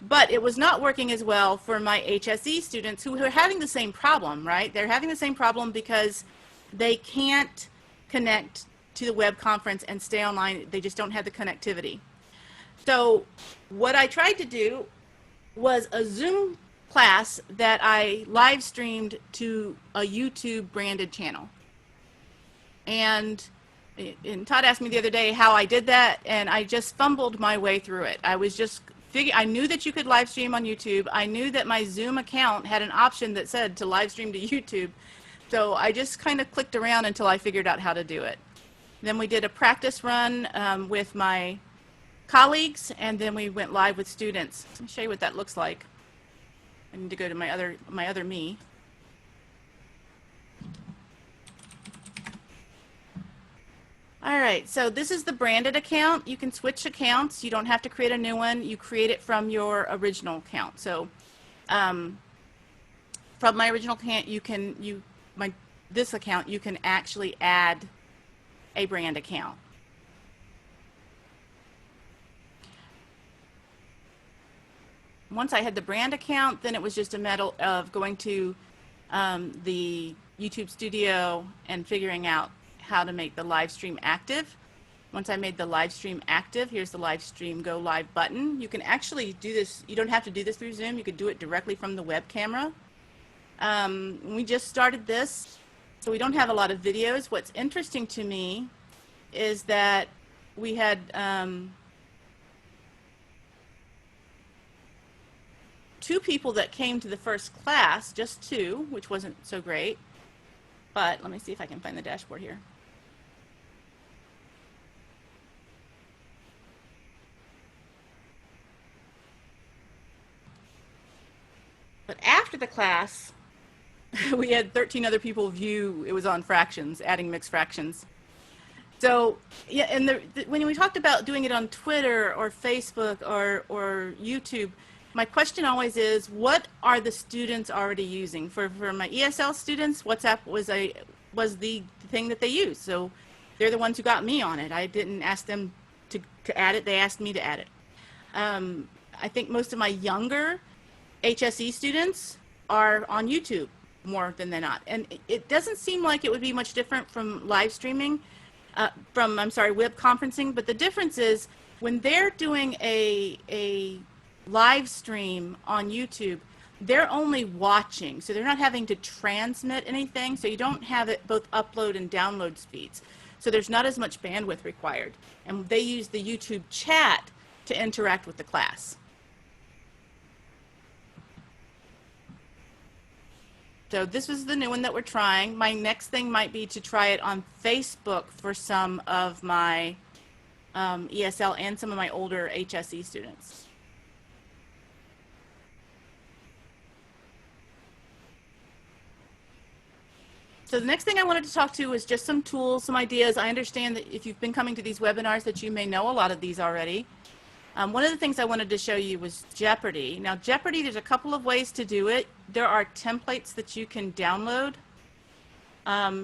But it was not working as well for my HSE students who are having the same problem, right? They're having the same problem because they can't connect to the web conference and stay online. They just don't have the connectivity. So what I tried to do was a Zoom class that I live streamed to a YouTube branded channel. And Todd asked me the other day how I did that, and I just fumbled my way through it. I was just I knew that you could live stream on YouTube. I knew that my Zoom account had an option that said to live stream to YouTube. So I just kind of clicked around until I figured out how to do it. Then we did a practice run with my colleagues, and then we went live with students. Let me show you what that looks like. I need to go to my other me. All right, so this is the branded account. You can switch accounts. You don't have to create a new one. You create it from your original account. So from my original account, this account, you can actually add a brand account. Once I had the brand account, then it was just a matter of going to the YouTube studio and figuring out how to make the live stream active. Once I made the live stream active, here's the live stream go live button. You can actually do this, you don't have to do this through Zoom, you could do it directly from the web camera. We just started this, so we don't have a lot of videos. What's interesting to me is that we had two people that came to the first class, just two, which wasn't so great. But let me see if I can find the dashboard here. But after the class, we had 13 other people view. It was on fractions, adding mixed fractions. So, yeah, and when we talked about doing it on Twitter or Facebook or YouTube, my question always is, what are the students already using? For my ESL students, WhatsApp was the thing that they used. So they're the ones who got me on it. I didn't ask them to add it. They asked me to add it. I think most of my younger HSE students are on YouTube more than they're not. And it doesn't seem like it would be much different from live streaming, web conferencing. But the difference is when they're doing a live stream on YouTube, they're only watching, so they're not having to transmit anything, so you don't have it both upload and download speeds. So there's not as much bandwidth required. And they use the YouTube chat to interact with the class. So this was the new one that we're trying. My next thing might be to try it on Facebook for some of my ESL and some of my older HSE students. So the next thing I wanted to talk to is just some tools, some ideas. I understand that if you've been coming to these webinars that you may know a lot of these already. One of the things I wanted to show you was Jeopardy. Now Jeopardy, there's a couple of ways to do it. There are templates that you can download.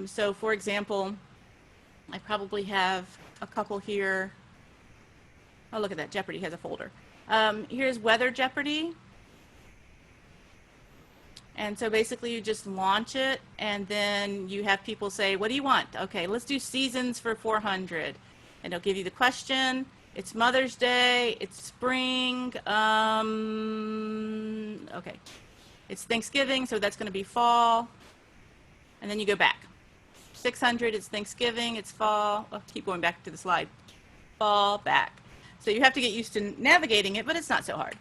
So for example, I probably have a couple here. Oh, look at that, Jeopardy has a folder. Here's Weather Jeopardy. And so basically you just launch it, and then you have people say, what do you want? Okay, let's do seasons for 400. And it'll give you the question. It's Mother's Day, it's spring, okay. It's Thanksgiving, so that's gonna be fall. And then you go back. 600, it's Thanksgiving, it's fall. Oh, keep going back to the slide. Fall, back. So you have to get used to navigating it, but it's not so hard.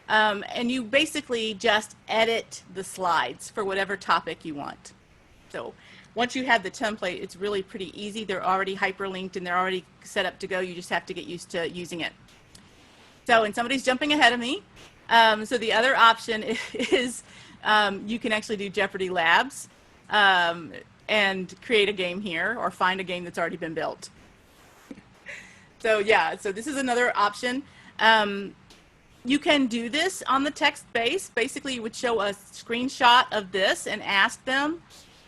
And you basically just edit the slides for whatever topic you want. So once you have the template, it's really pretty easy. They're already hyperlinked and they're already set up to go. You just have to get used to using it. So, and somebody's jumping ahead of me. So the other option is you can actually do Jeopardy Labs and create a game here or find a game that's already been built. So yeah, so this is another option. You can do this on the text base. Basically, you would show a screenshot of this and ask them,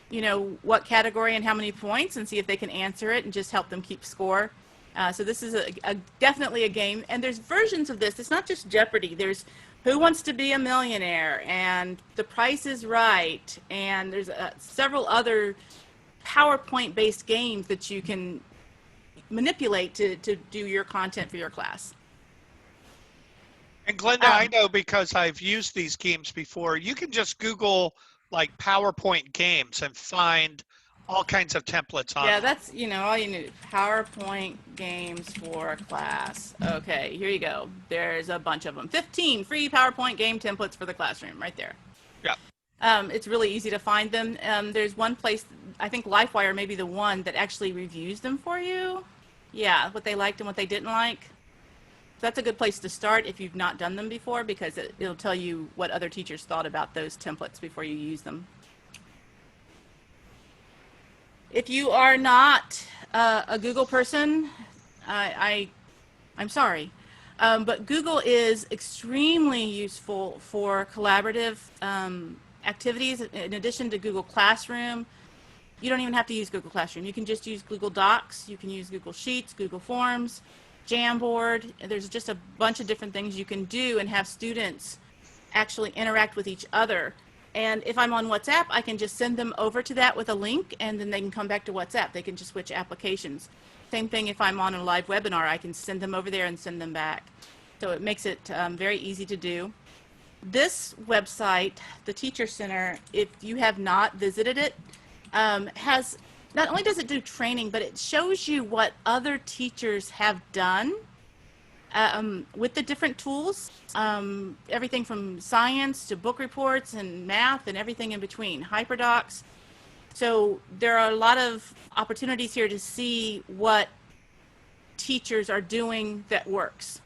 you know, what category and how many points, and see if they can answer it and just help them keep score. So this is definitely a game, and there's versions of this. It's not just Jeopardy. There's Who Wants to Be a Millionaire and The Price is Right, and there's several other PowerPoint-based games that you can manipulate to do your content for your class. And Glenda, I know because I've used these games before, you can just Google like PowerPoint games and find all kinds of templates on. Yeah, that's, you know, all you need. PowerPoint games for class. Okay, here you go. There's a bunch of them. 15 free PowerPoint game templates for the classroom right there. Yeah. It's really easy to find them. There's one place, I think LifeWire may be the one that actually reviews them for you. Yeah, what they liked and what they didn't like. That's a good place to start if you've not done them before, because it'll tell you what other teachers thought about those templates before you use them. If you are not a Google person, I'm sorry, but Google is extremely useful for collaborative activities. In addition to Google Classroom, you don't even have to use Google Classroom. You can just use Google Docs. You can use Google Sheets, Google Forms, Jamboard. There's just a bunch of different things you can do and have students actually interact with each other. And if I'm on WhatsApp, I can just send them over to that with a link, and then they can come back to WhatsApp. They can just switch applications. Same thing if I'm on a live webinar, I can send them over there and send them back. So it makes it very easy to do. This website, the Teacher Center, if you have not visited it, has, not only does it do training, but it shows you what other teachers have done with the different tools, everything from science to book reports and math and everything in between, HyperDocs. So there are a lot of opportunities here to see what teachers are doing that works.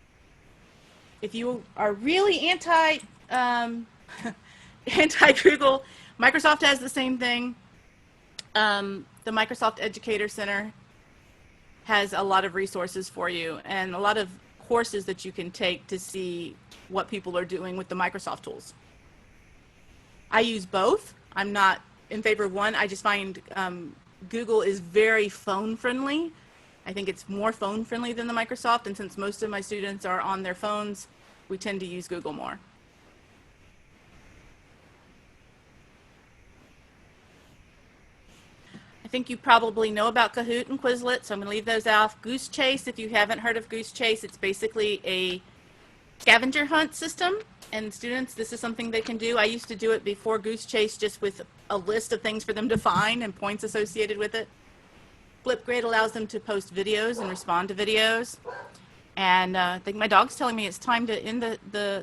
If you are really anti-Google, Microsoft has the same thing. The Microsoft Educator Center has a lot of resources for you and a lot of courses that you can take to see what people are doing with the Microsoft tools. I use both. I'm not in favor of one. I just find Google is very phone friendly. I think it's more phone friendly than the Microsoft, and since most of my students are on their phones, we tend to use Google more. I think you probably know about Kahoot and Quizlet, so I'm going to leave those off. Goosechase, if you haven't heard of Goosechase, it's basically a scavenger hunt system, and students, this is something they can do. I used to do it before Goosechase just with a list of things for them to find and points associated with it. Flipgrid allows them to post videos and respond to videos. And I think my dog's telling me it's time to end the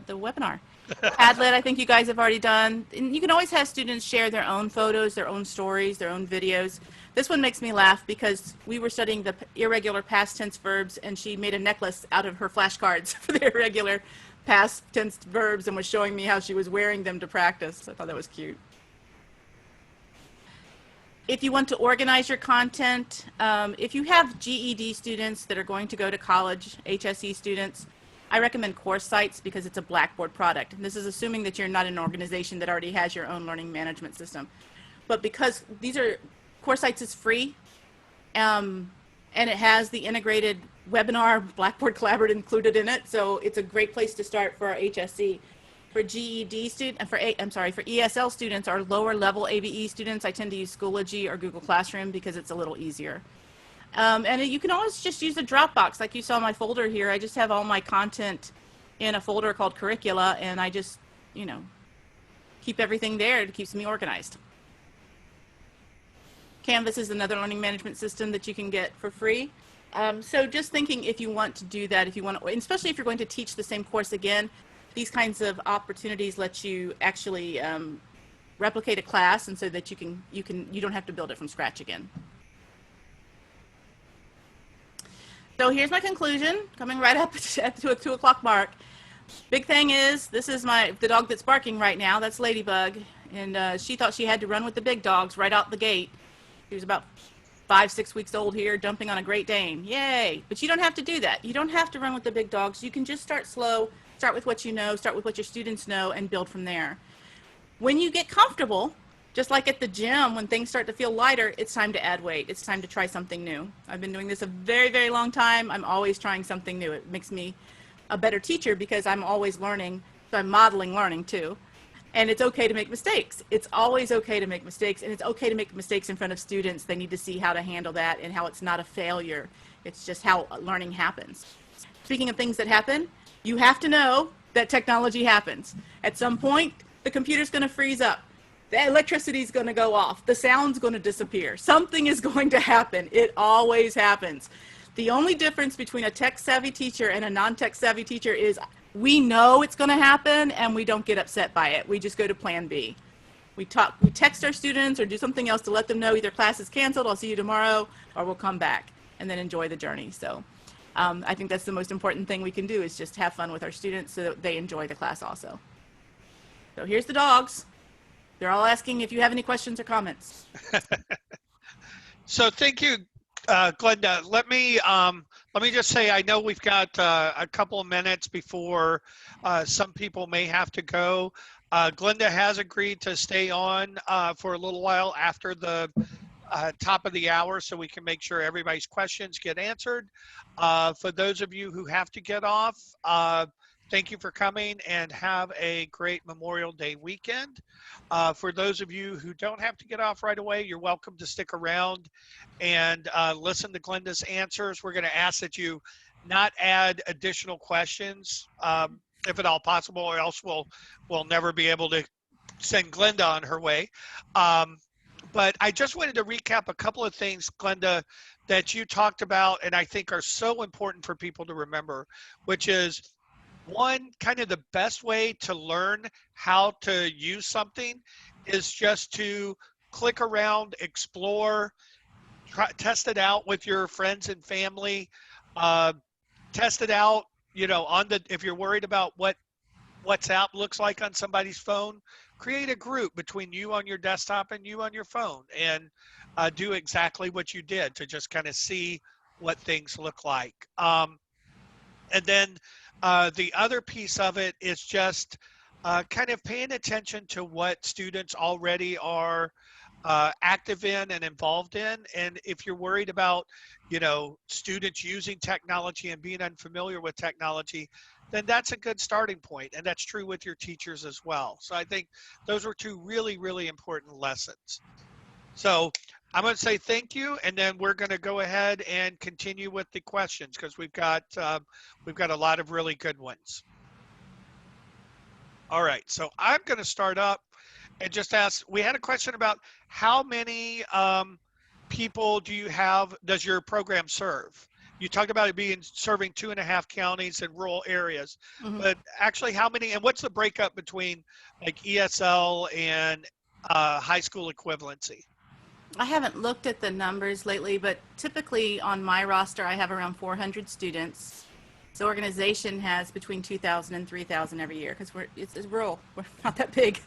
webinar. Padlet, I think you guys have already done. And you can always have students share their own photos, their own stories, their own videos. This one makes me laugh because we were studying the irregular past tense verbs, and she made a necklace out of her flashcards for the irregular past tense verbs and was showing me how she was wearing them to practice. I thought that was cute. If you want to organize your content, if you have GED students that are going to go to college, HSE students, I recommend Course Sites because it's a Blackboard product. And this is assuming that you're not an organization that already has your own learning management system. But because Course Sites is free, and it has the integrated webinar Blackboard Collaborate included in it, so it's a great place to start for our HSE. For GED students, for ESL students or lower level ABE students, I tend to use Schoology or Google Classroom because it's a little easier. And you can always just use a Dropbox, like you saw my folder here. I just have all my content in a folder called Curricula, and I just, keep everything there. It keeps me organized. Canvas is another learning management system that you can get for free. So just thinking if you want to do that, especially if you're going to teach the same course again, these kinds of opportunities let you actually replicate a class, and so that you don't have to build it from scratch again. So here's my conclusion, coming right up at the 2 o'clock mark. Big thing is, this is the dog that's barking right now. That's Ladybug, and she thought she had to run with the big dogs right out the gate. She was about 5-6 weeks old here, jumping on a Great Dane. Yay! But you don't have to do that. You don't have to run with the big dogs. You can just start slow. Start with what you know, start with what your students know, and build from there. When you get comfortable, just like at the gym, when things start to feel lighter, it's time to add weight. It's time to try something new. I've been doing this a very, very long time. I'm always trying something new. It makes me a better teacher because I'm always learning, so I'm modeling learning too. And it's okay to make mistakes. It's always okay to make mistakes, and it's okay to make mistakes in front of students. They need to see how to handle that and how it's not a failure. It's just how learning happens. Speaking of things that happen, you have to know that technology happens. At some point, the computer's going to freeze up. The electricity's going to go off. The sound's going to disappear. Something is going to happen. It always happens. The only difference between a tech-savvy teacher and a non-tech-savvy teacher is we know it's going to happen and we don't get upset by it. We just go to plan B. We text our students or do something else to let them know either class is canceled, I'll see you tomorrow, or we'll come back, and then enjoy the journey. So I think that's the most important thing we can do, is just have fun with our students so that they enjoy the class also. So here's the dogs. They're all asking if you have any questions or comments. So thank you, Glenda. Let me just say, I know we've got a couple of minutes before some people may have to go. Glenda has agreed to stay on for a little while after the top of the hour, so we can make sure everybody's questions get answered. For those of you who have to get off, thank you for coming and have a great Memorial Day weekend. For those of you who don't have to get off right away, you're welcome to stick around and listen to Glenda's answers. We're going to ask that you not add additional questions, if at all possible, or else we'll never be able to send Glenda on her way. But I just wanted to recap a couple of things, Glenda, that you talked about and I think are so important for people to remember, which is, one, kind of the best way to learn how to use something is just to click around, explore, test it out with your friends and family, test it out, you know, if you're worried about what WhatsApp looks like on somebody's phone, create a group between you on your desktop and you on your phone, and do exactly what you did to just kind of see what things look like. And then the other piece of it is just kind of paying attention to what students already are active in and involved in. And if you're worried about, you know, students using technology and being unfamiliar with technology, then that's a good starting point. And that's true with your teachers as well. So I think those were two really, really important lessons. So I'm going to say thank you, and then we're going to go ahead and continue with the questions, because we've got a lot of really good ones. All right, so I'm going to start up and just ask, we had a question about how many people does your program serve? You talked about it serving 2.5 counties and rural areas, but actually how many, and what's the breakup between like ESL and high school equivalency? I haven't looked at the numbers lately, but typically on my roster, I have around 400 students. The organization has between 2,000 and 3,000 every year, because it's rural. We're not that big.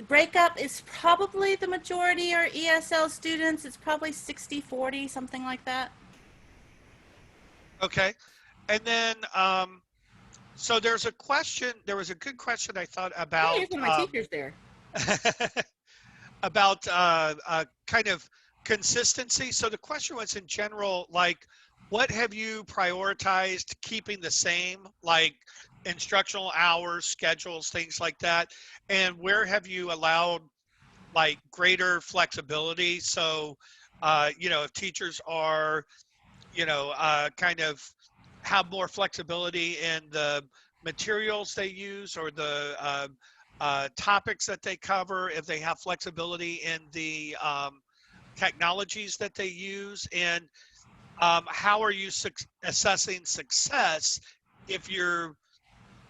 Breakup is probably the majority are ESL students. It's probably 60-40, something like that. Okay. And then, so there was a good question I thought about. Hey, here's one of my teachers there. About kind of consistency. So the question was in general, like, what have you prioritized keeping the same, like instructional hours, schedules, things like that? And where have you allowed like greater flexibility? So, you know, if teachers are, you know, kind of have more flexibility in the materials they use or the topics that they cover, if they have flexibility in the technologies that they use, and how are you assessing success if you're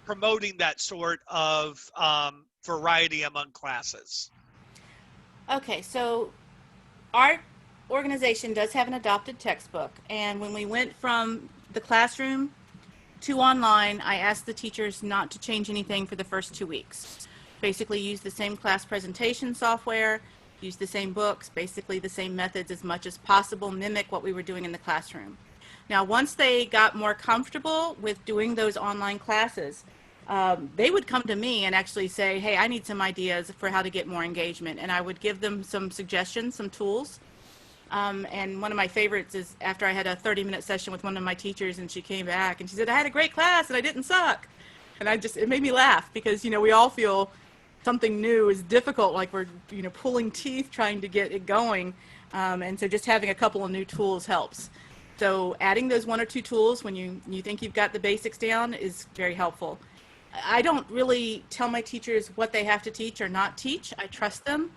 promoting that sort of variety among classes? Okay, so our organization does have an adopted textbook, and when we went from the classroom to online, I asked the teachers not to change anything for the first 2 weeks. Basically use the same class presentation software, use the same books, basically the same methods as much as possible, mimic what we were doing in the classroom. Now, once they got more comfortable with doing those online classes, they would come to me and actually say, hey, I need some ideas for how to get more engagement. And I would give them some suggestions, some tools. And one of my favorites is after I had a 30-minute session with one of my teachers, and she came back and she said, I had a great class and I didn't suck. And it made me laugh, because, you know, we all feel something new is difficult, like we're, you know, pulling teeth trying to get it going. And so just having a couple of new tools helps. So adding those one or two tools when you think you've got the basics down is very helpful. I don't really tell my teachers what they have to teach or not teach. I trust them.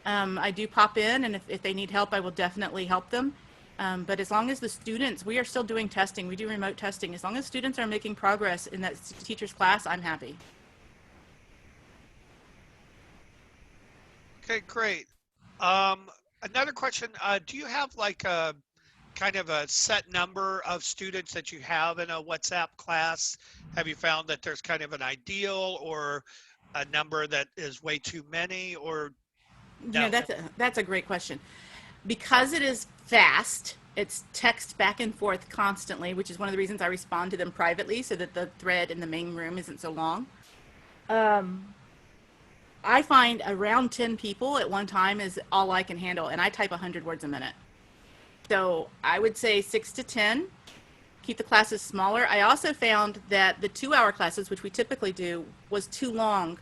I do pop in, and if they need help, I will definitely help them. But as long as the students, we are still doing testing, we do remote testing. As long as students are making progress in that teacher's class, I'm happy. Okay, great. Another question, do you have like a kind of a set number of students that you have in a WhatsApp class? Have you found that there's kind of an ideal or a number that is way too many, or no? You know, that's a great question. Because it is fast, it's text back and forth constantly, which is one of the reasons I respond to them privately so that the thread in the main room isn't so long. I find around 10 people at one time is all I can handle, and I type 100 words a minute. So I would say 6 to 10, keep the classes smaller. I also found that the 2-hour classes, which we typically do, was too long,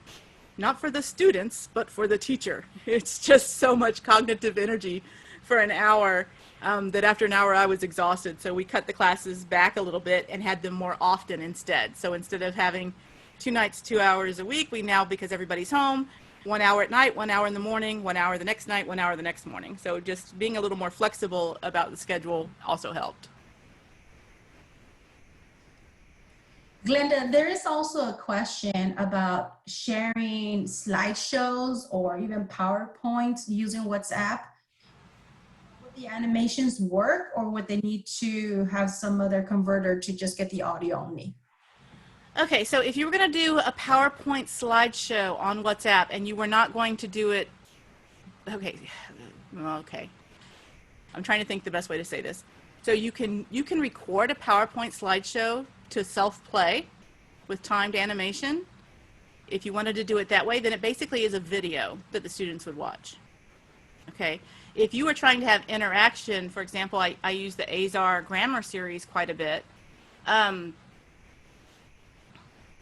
not for the students, but for the teacher. It's just so much cognitive energy for an hour that after an hour I was exhausted. So we cut the classes back a little bit and had them more often instead. So instead of having 2 nights, 2 hours a week, we now, because everybody's home, 1 hour at night, 1 hour in the morning, 1 hour the next night, 1 hour the next morning. So just being a little more flexible about the schedule also helped. Glenda, there is also a question about sharing slideshows or even PowerPoints using WhatsApp. Would the animations work, or would they need to have some other converter to just get the audio only? Okay, so if you were going to do a PowerPoint slideshow on WhatsApp and you were not going to do it, okay, I'm trying to think the best way to say this. So you can record a PowerPoint slideshow to self-play with timed animation. If you wanted to do it that way, then it basically is a video that the students would watch. Okay, if you were trying to have interaction, for example, I use the Azar grammar series quite a bit.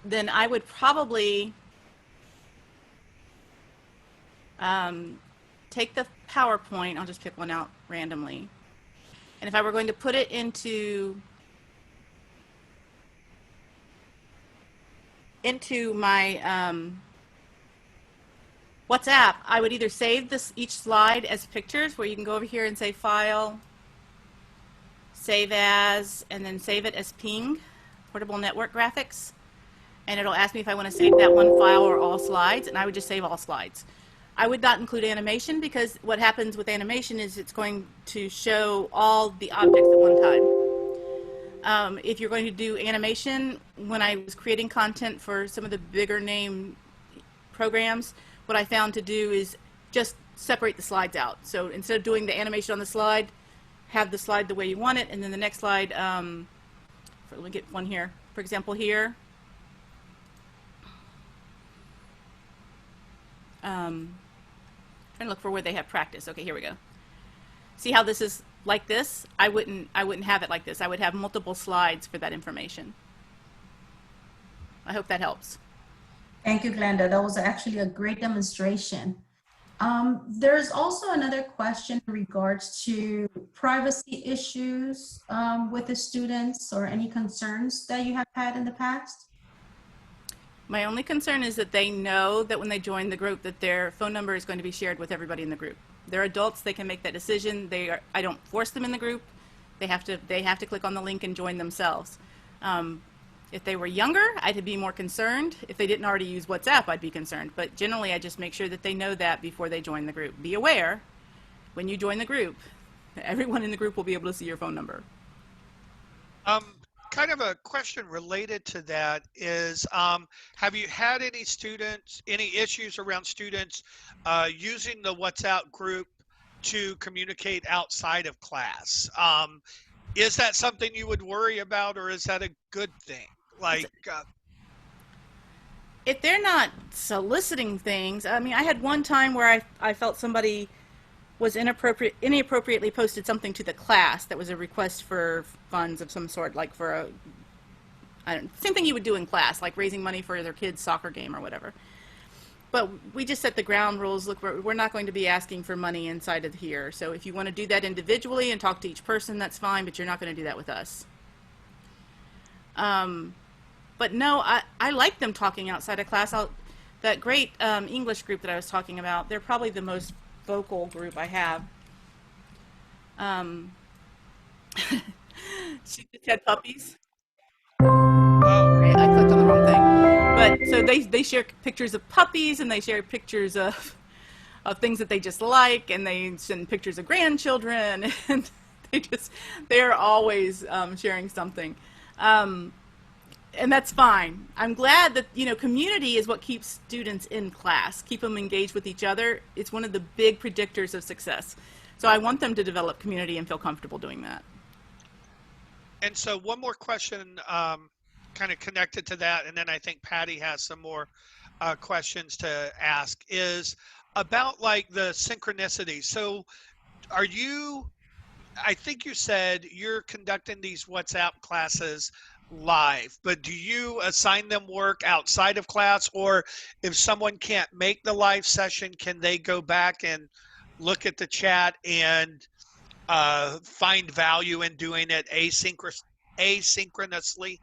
Then I would probably take the PowerPoint, I'll just pick one out randomly, and if I were going to put it into my WhatsApp, I would either save each slide as pictures, where you can go over here and say File, Save As, and then save it as Ping, Portable Network Graphics. And it'll ask me if I want to save that one file or all slides, and I would just save all slides. I would not include animation, because what happens with animation is it's going to show all the objects at one time. If you're going to do animation, when I was creating content for some of the bigger name programs, what I found to do is just separate the slides out. So instead of doing the animation on the slide, have the slide the way you want it, and then the next slide, let me get one here. For example, here, trying to look for where they have practice. Okay, here we go. See how this is like this? I wouldn't have it like this. I would have multiple slides for that information. I hope that helps. Thank you, Glenda. That was actually a great demonstration. There's also another question in regards to privacy issues with the students, or any concerns that you have had in the past. My only concern is that they know that when they join the group that their phone number is going to be shared with everybody in the group. They're adults, they can make that decision. I don't force them in the group. They have to click on the link and join themselves. If they were younger, I'd be more concerned. If they didn't already use WhatsApp, I'd be concerned. But generally, I just make sure that they know that before they join the group. Be aware, when you join the group, everyone in the group will be able to see your phone number. Kind of a question related to that is, have you had any issues around students using the WhatsApp group to communicate outside of class? Is that something you would worry about, or is that a good thing? Like, if they're not soliciting things, I mean, I had one time where I felt somebody was inappropriately posted something to the class that was a request for funds of some sort, like for same thing you would do in class, like raising money for their kid's soccer game or whatever. But we just set the ground rules. Look, we're not going to be asking for money inside of here. So if you want to do that individually and talk to each person, that's fine, but you're not going to do that with us. But no, I like them talking outside of class. That great English group that I was talking about, they're probably the most vocal group I have. She just had puppies. Okay, I clicked on the wrong thing. But so they share pictures of puppies, and they share pictures of things that they just like, and they send pictures of grandchildren, and they're always sharing something. And that's fine. I'm glad that, community is what keeps students in class, keep them engaged with each other. It's one of the big predictors of success. So I want them to develop community and feel comfortable doing that. And so one more question kind of connected to that, and then I think Patty has some more questions to ask, is about like the synchronicity. So I think you said you're conducting these WhatsApp classes live, but do you assign them work outside of class, or if someone can't make the live session, can they go back and look at the chat and find value in doing it asynchronously?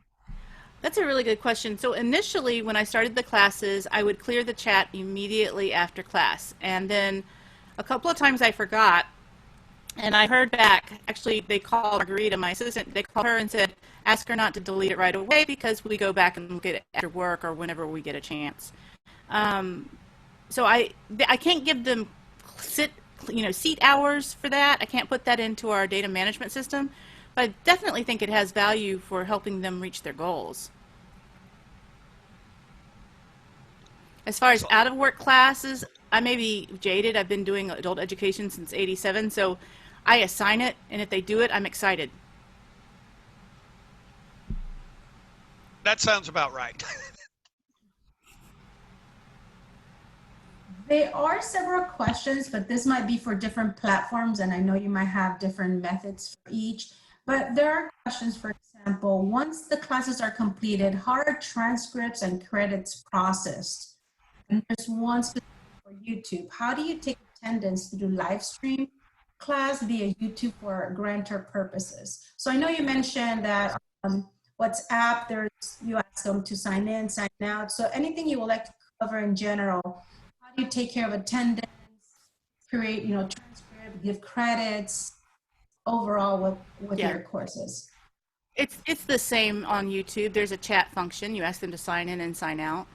That's a really good question. So initially, when I started the classes, I would clear the chat immediately after class. And then a couple of times I forgot, and I heard back. Actually, they called Margarita, my assistant, they called her and said, ask her not to delete it right away because we go back and look at it after work or whenever we get a chance. So I can't give them seat hours for that. I can't put that into our data management system, but I definitely think it has value for helping them reach their goals. As far as out-of-work classes, I may be jaded. I've been doing adult education since '87, so I assign it, and if they do it, I'm excited. That sounds about right. There are several questions, but this might be for different platforms, and I know you might have different methods for each. But there are questions, for example, once the classes are completed, how are transcripts and credits processed? And there's one specific for YouTube. How do you take attendance to do live stream class via YouTube for grantor purposes? So I know you mentioned that WhatsApp, you ask them to sign in, sign out. So anything you would like to cover in general, how do you take care of attendance, create, transcript, give credits overall with your courses? It's the same on YouTube. There's a chat function. You ask them to sign in and sign out.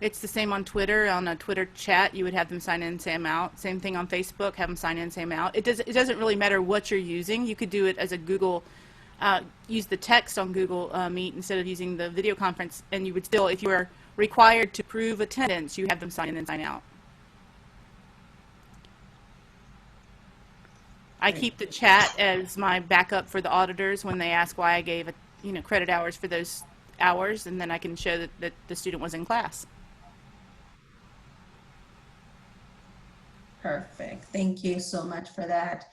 It's the same on Twitter. On a Twitter chat, you would have them sign in, sign out. Same thing on Facebook, have them sign in, sign out. It doesn't really matter what you're using. You could do it as a Google, use the text on Google Meet instead of using the video conference, and you would still, if you are required to prove attendance, you have them sign in and sign out. I keep the chat as my backup for the auditors when they ask why I gave credit hours for those hours, and then I can show that the student was in class. Perfect. Thank you so much for that.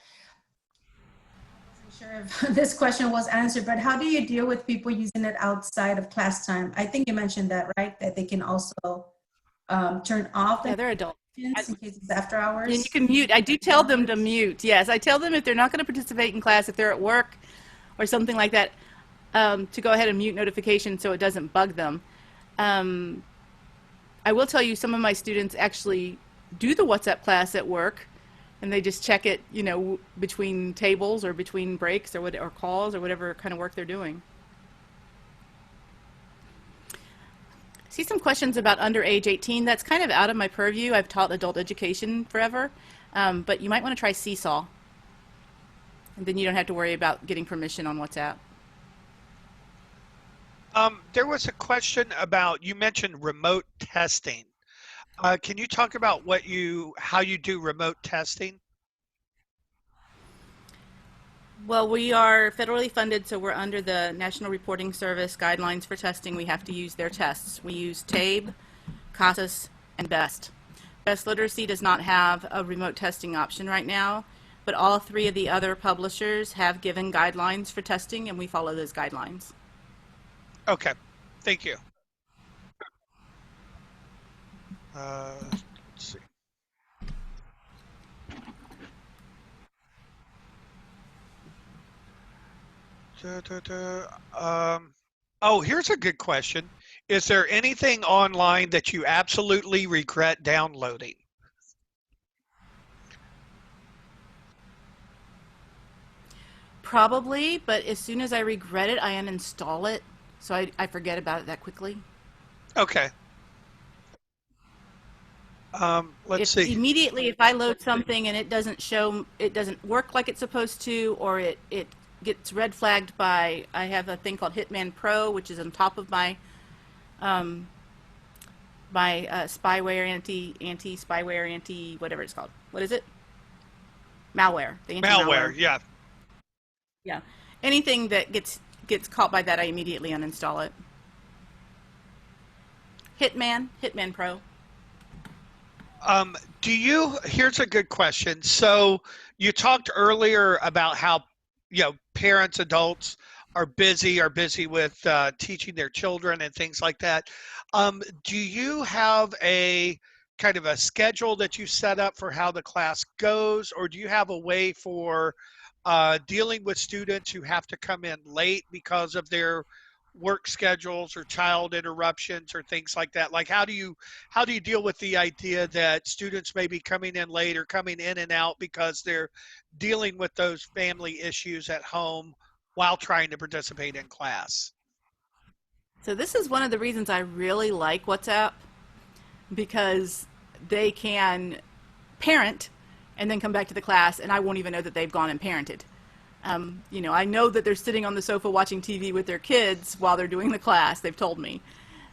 I wasn't sure if this question was answered, but how do you deal with people using it outside of class time? I think you mentioned that, right? That they can also turn off. Yeah, they're adults. In case it's after hours. And you can mute. I do tell them to mute. Yes, I tell them if they're not going to participate in class, if they're at work or something like that, to go ahead and mute notifications so it doesn't bug them. I will tell you, some of my students actually do the WhatsApp class at work, and they just check it, between tables or between breaks or calls or whatever kind of work they're doing. I see some questions about under age 18. That's kind of out of my purview. I've taught adult education forever, but you might want to try Seesaw, and then you don't have to worry about getting permission on WhatsApp. There was a question about, you mentioned remote testing. Can you talk about how you do remote testing? Well, we are federally funded, so we're under the National Reporting Service guidelines for testing. We have to use their tests. We use TABE, CASAS, and BEST. Best Literacy does not have a remote testing option right now, but all three of the other publishers have given guidelines for testing, and we follow those guidelines. Okay, thank you. Let's see. Oh, here's a good question. Is there anything online that you absolutely regret downloading? Probably, but as soon as I regret it, I uninstall it. So I forget about it that quickly. Okay. Let's see. If I load something and it doesn't work like it's supposed to, or it gets red flagged by, I have a thing called Hitman Pro, which is on top of my spyware anti whatever it's called. What is it? Malware. The Malware, yeah. Yeah. Anything that gets caught by that, I immediately uninstall it. Hitman Pro. Here's a good question. So you talked earlier about how, parents, adults are busy with teaching their children and things like that. Do you have a kind of a schedule that you set up for how the class goes, or do you have a way for dealing with students who have to come in late because of their work schedules or child interruptions or things like that? Like, how do you deal with the idea that students may be coming in late or coming in and out because they're dealing with those family issues at home while trying to participate in class? So this is one of the reasons I really like WhatsApp, because they can parent and then come back to the class and I won't even know that they've gone and parented. I know that they're sitting on the sofa watching TV with their kids while they're doing the class, they've told me.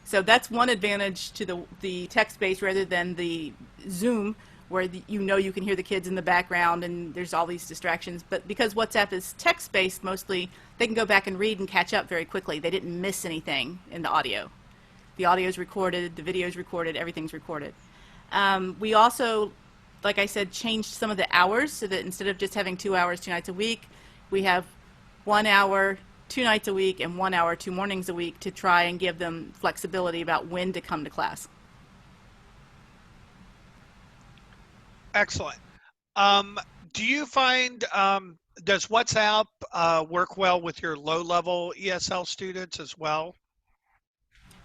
So that's one advantage to the text-based rather than the Zoom, where you can hear the kids in the background and there's all these distractions. But because WhatsApp is text-based mostly, they can go back and read and catch up very quickly. They didn't miss anything in the audio. The audio is recorded, the video is recorded, everything's recorded. We also, like I said, changed some of the hours so that instead of just having 2 hours 2 nights a week, we have 1 hour 2 nights a week and 1 hour 2 mornings a week to try and give them flexibility about when to come to class. Excellent. Do you find, does WhatsApp work well with your low-level ESL students as well?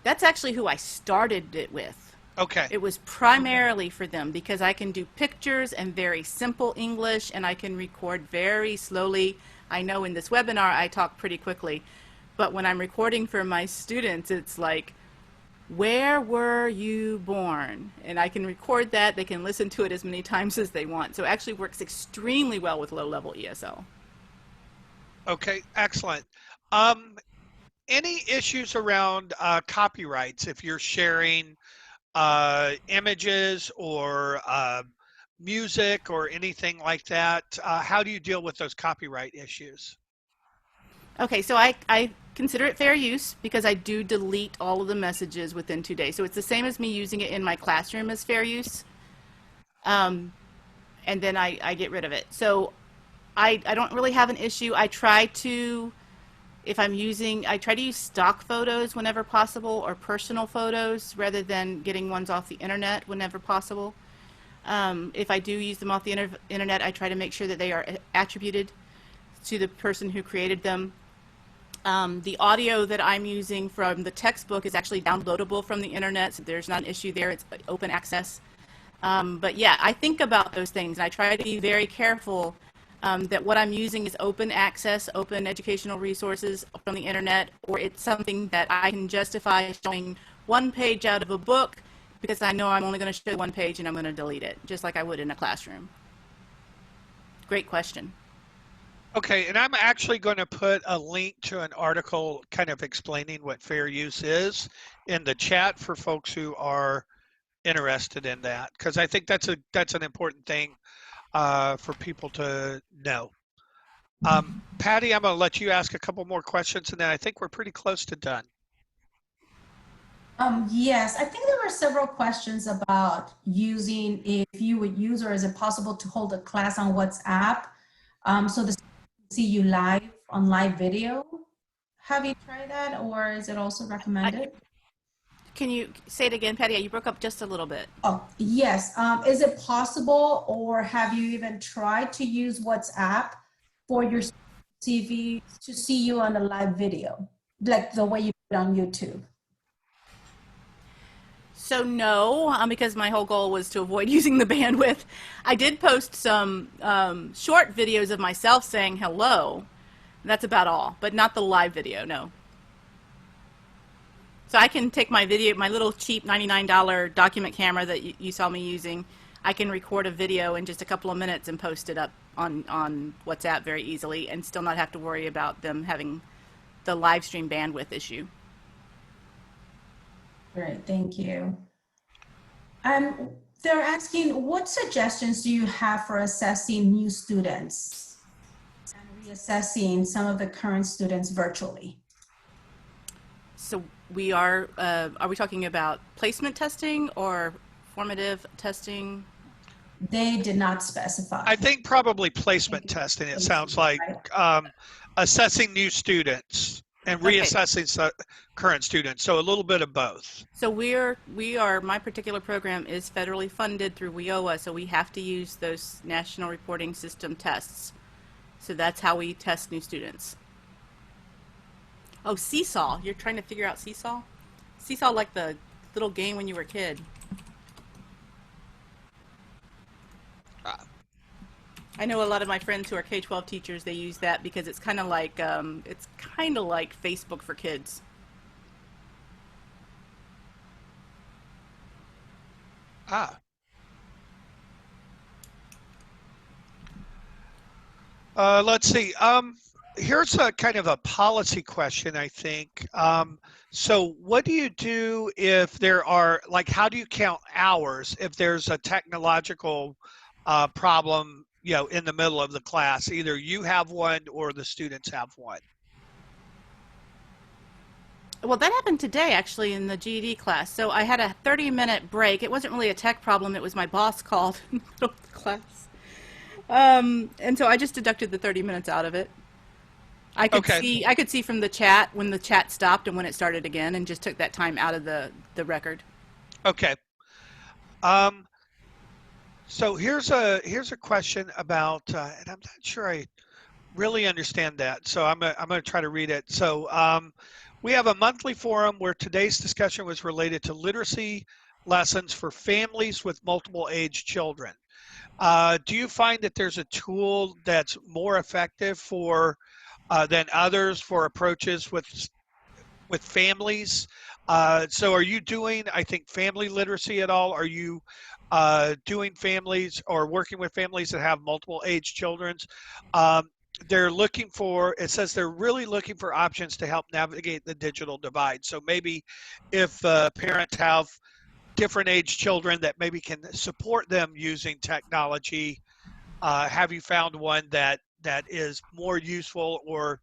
That's actually who I started it with. Okay. It was primarily for them because I can do pictures and very simple English and I can record very slowly. I know in this webinar I talk pretty quickly, but when I'm recording for my students, it's like, where were you born? And I can record that. They can listen to it as many times as they want. So it actually works extremely well with low-level ESL. Okay, excellent. Any issues around copyrights if you're sharing images or music or anything like that? How do you deal with those copyright issues? Okay, so I consider it fair use because I do delete all of the messages within 2 days. So it's the same as me using it in my classroom as fair use. And then I get rid of it. So I don't really have an issue. I try to use stock photos whenever possible or personal photos rather than getting ones off the internet whenever possible. If I do use them off the internet, I try to make sure that they are attributed to the person who created them. The audio that I'm using from the textbook is actually downloadable from the internet, so there's not an issue there. It's open access. But yeah, I think about those things. I try to be very careful that what I'm using is open access, open educational resources from the internet, or it's something that I can justify showing one page out of a book because I know I'm only going to show one page and I'm going to delete it, just like I would in a classroom. Great question. Okay, and I'm actually going to put a link to an article kind of explaining what fair use is in the chat for folks who are interested in that, because I think that's an important thing for people to know. Patty, I'm going to let you ask a couple more questions, and then I think we're pretty close to done. Yes, I think there were several questions about using, if you would use, or is it possible to hold a class on WhatsApp so the students can see you live on live video? Have you tried that, or is it also recommended? Can you say it again, Patty? You broke up just a little bit. Oh, yes. Is it possible, or have you even tried to use WhatsApp for your CV to see you on a live video, like the way you put on YouTube? So no, because my whole goal was to avoid using the bandwidth. I did post some short videos of myself saying hello. That's about all, but not the live video, no. So I can take my video, my little cheap $99 document camera that you saw me using. I can record a video in just a couple of minutes and post it up on WhatsApp very easily and still not have to worry about them having the live stream bandwidth issue. Great, thank you. They're asking, what suggestions do you have for assessing new students and reassessing some of the current students virtually? So we are we talking about placement testing or formative testing? They did not specify. I think probably placement testing, it sounds like, assessing new students and reassessing current students. So a little bit of both. So my particular program is federally funded through WIOA, so we have to use those National Reporting System tests. So that's how we test new students. Oh, Seesaw. You're trying to figure out Seesaw? Seesaw, like the little game when you were a kid. I know a lot of my friends who are K-12 teachers, they use that because it's kind of like Facebook for kids. Let's see. Here's a kind of a policy question, I think. So what do you do if there are, like, how do you count hours if there's a technological problem, you know, in the middle of the class? Either you have one or the students have one. Well, that happened today, actually, in the GED class. So I had a 30-minute break. It wasn't really a tech problem. It was my boss called in the middle of the class. And so I just deducted the 30 minutes out of it. I could see from the chat when the chat stopped and when it started again, and just took that time out of the record. Okay. So here's a question about, and I'm not sure I really understand that. So I'm gonna try to read it. So we have a monthly forum where today's discussion was related to literacy lessons for families with multiple age children. Do you find that there's a tool that's more effective for than others for approaches with families? So are you doing, I think, family literacy at all? Are you doing families or working with families that have multiple age children? They're looking for, it says they're really looking for options to help navigate the digital divide. So maybe if parents have different age children that maybe can support them using technology, have you found one that is more useful, or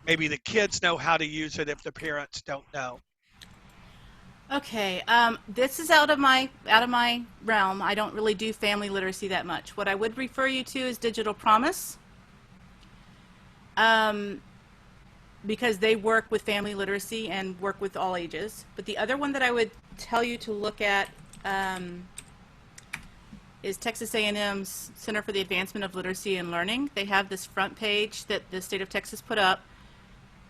maybe the kids know how to use it if the parents don't know? Okay, this is out of my realm. I don't really do family literacy that much. What I would refer you to is Digital Promise, because they work with family literacy and work with all ages. But the other one that I would tell you to look at is Texas A&M's Center for the Advancement of Literacy and Learning. They have this front page that the state of Texas put up,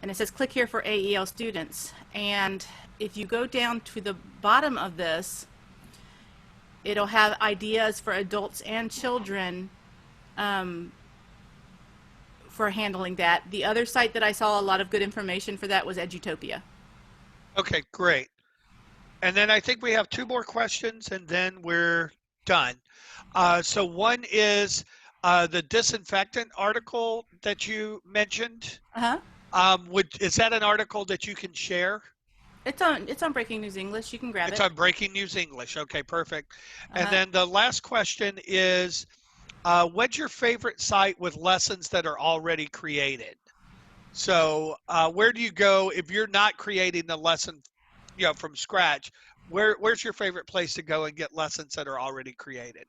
and it says click here for AEL students. And if you go down to the bottom of this, it'll have ideas for adults and children for handling that. The other site that I saw a lot of good information for that was Edutopia. Okay, great. And then I think we have two more questions and then we're done. So one is the disinfectant article that you mentioned. Is that an article that you can share? It's on Breaking News English. You can grab it. It's on Breaking News English. Okay, perfect. And then the last question is, what's your favorite site with lessons that are already created? So where do you go if you're not creating the lesson, you know, from scratch? Where's your favorite place to go and get lessons that are already created?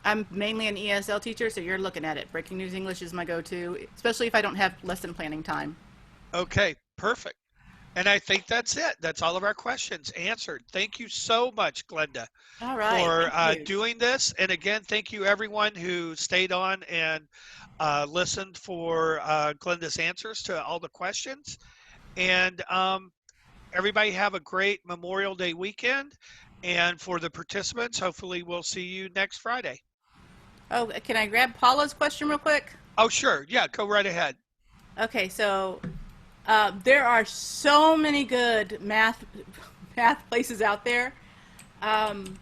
I'm mainly an ESL teacher, so you're looking at it. Breaking News English is my go-to, especially if I don't have lesson planning time. Okay, perfect. And I think that's it. That's all of our questions answered. Thank you so much, Glenda, All right. for Thank you. doing this. And again, thank you everyone who stayed on and listened for Glenda's answers to all the questions. And everybody have a great Memorial Day weekend. And for the participants, hopefully we'll see you next Friday. Oh, can I grab Paula's question real quick? Oh, sure. Yeah, go right ahead. Okay, so there are so many good math places out there. I'm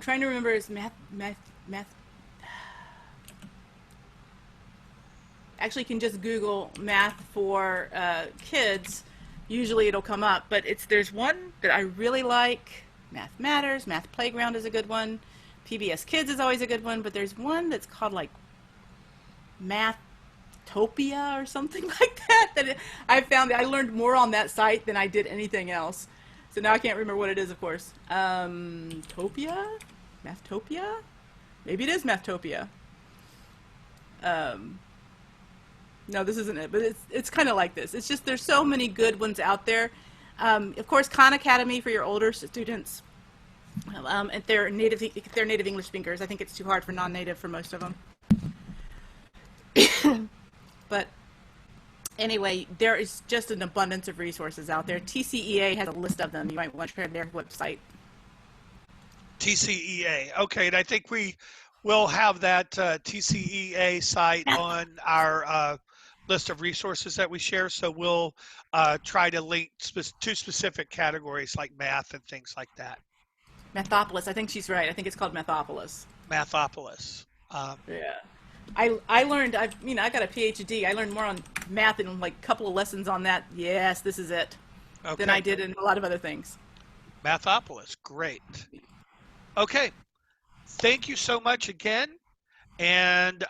trying to remember his math. Actually, you can just Google math for kids. Usually it'll come up, but there's one that I really like. Math Matters, Math Playground is a good one. PBS Kids is always a good one, but there's one that's called like Mathtopia or something like that. I found that I learned more on that site than I did anything else. So now I can't remember what it is, of course. Topia? Mathtopia? Maybe it is Mathtopia. No, this isn't it, but it's kind of like this. It's just there's so many good ones out there. Of course, Khan Academy for your older students. If they're native English speakers, I think it's too hard for non-native for most of them. But anyway, there is just an abundance of resources out there. TCEA has a list of them. You might want to try their website. TCEA. Okay, and I think we will have that TCEA site on our list of resources that we share. So we'll try to link to specific categories like math and things like that. Mathopolis. I think she's right. I think it's called Mathopolis. Mathopolis. Yeah. I learned, I got a PhD. I learned more on math in like a couple of lessons on that. Yes, this is it. Okay. Than I did in a lot of other things. Mathopolis. Great. Okay. Thank you so much again. And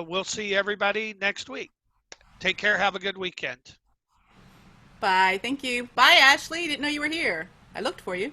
we'll see everybody next week. Take care. Have a good weekend. Bye. Thank you. Bye, Ashley. Didn't know you were here. I looked for you.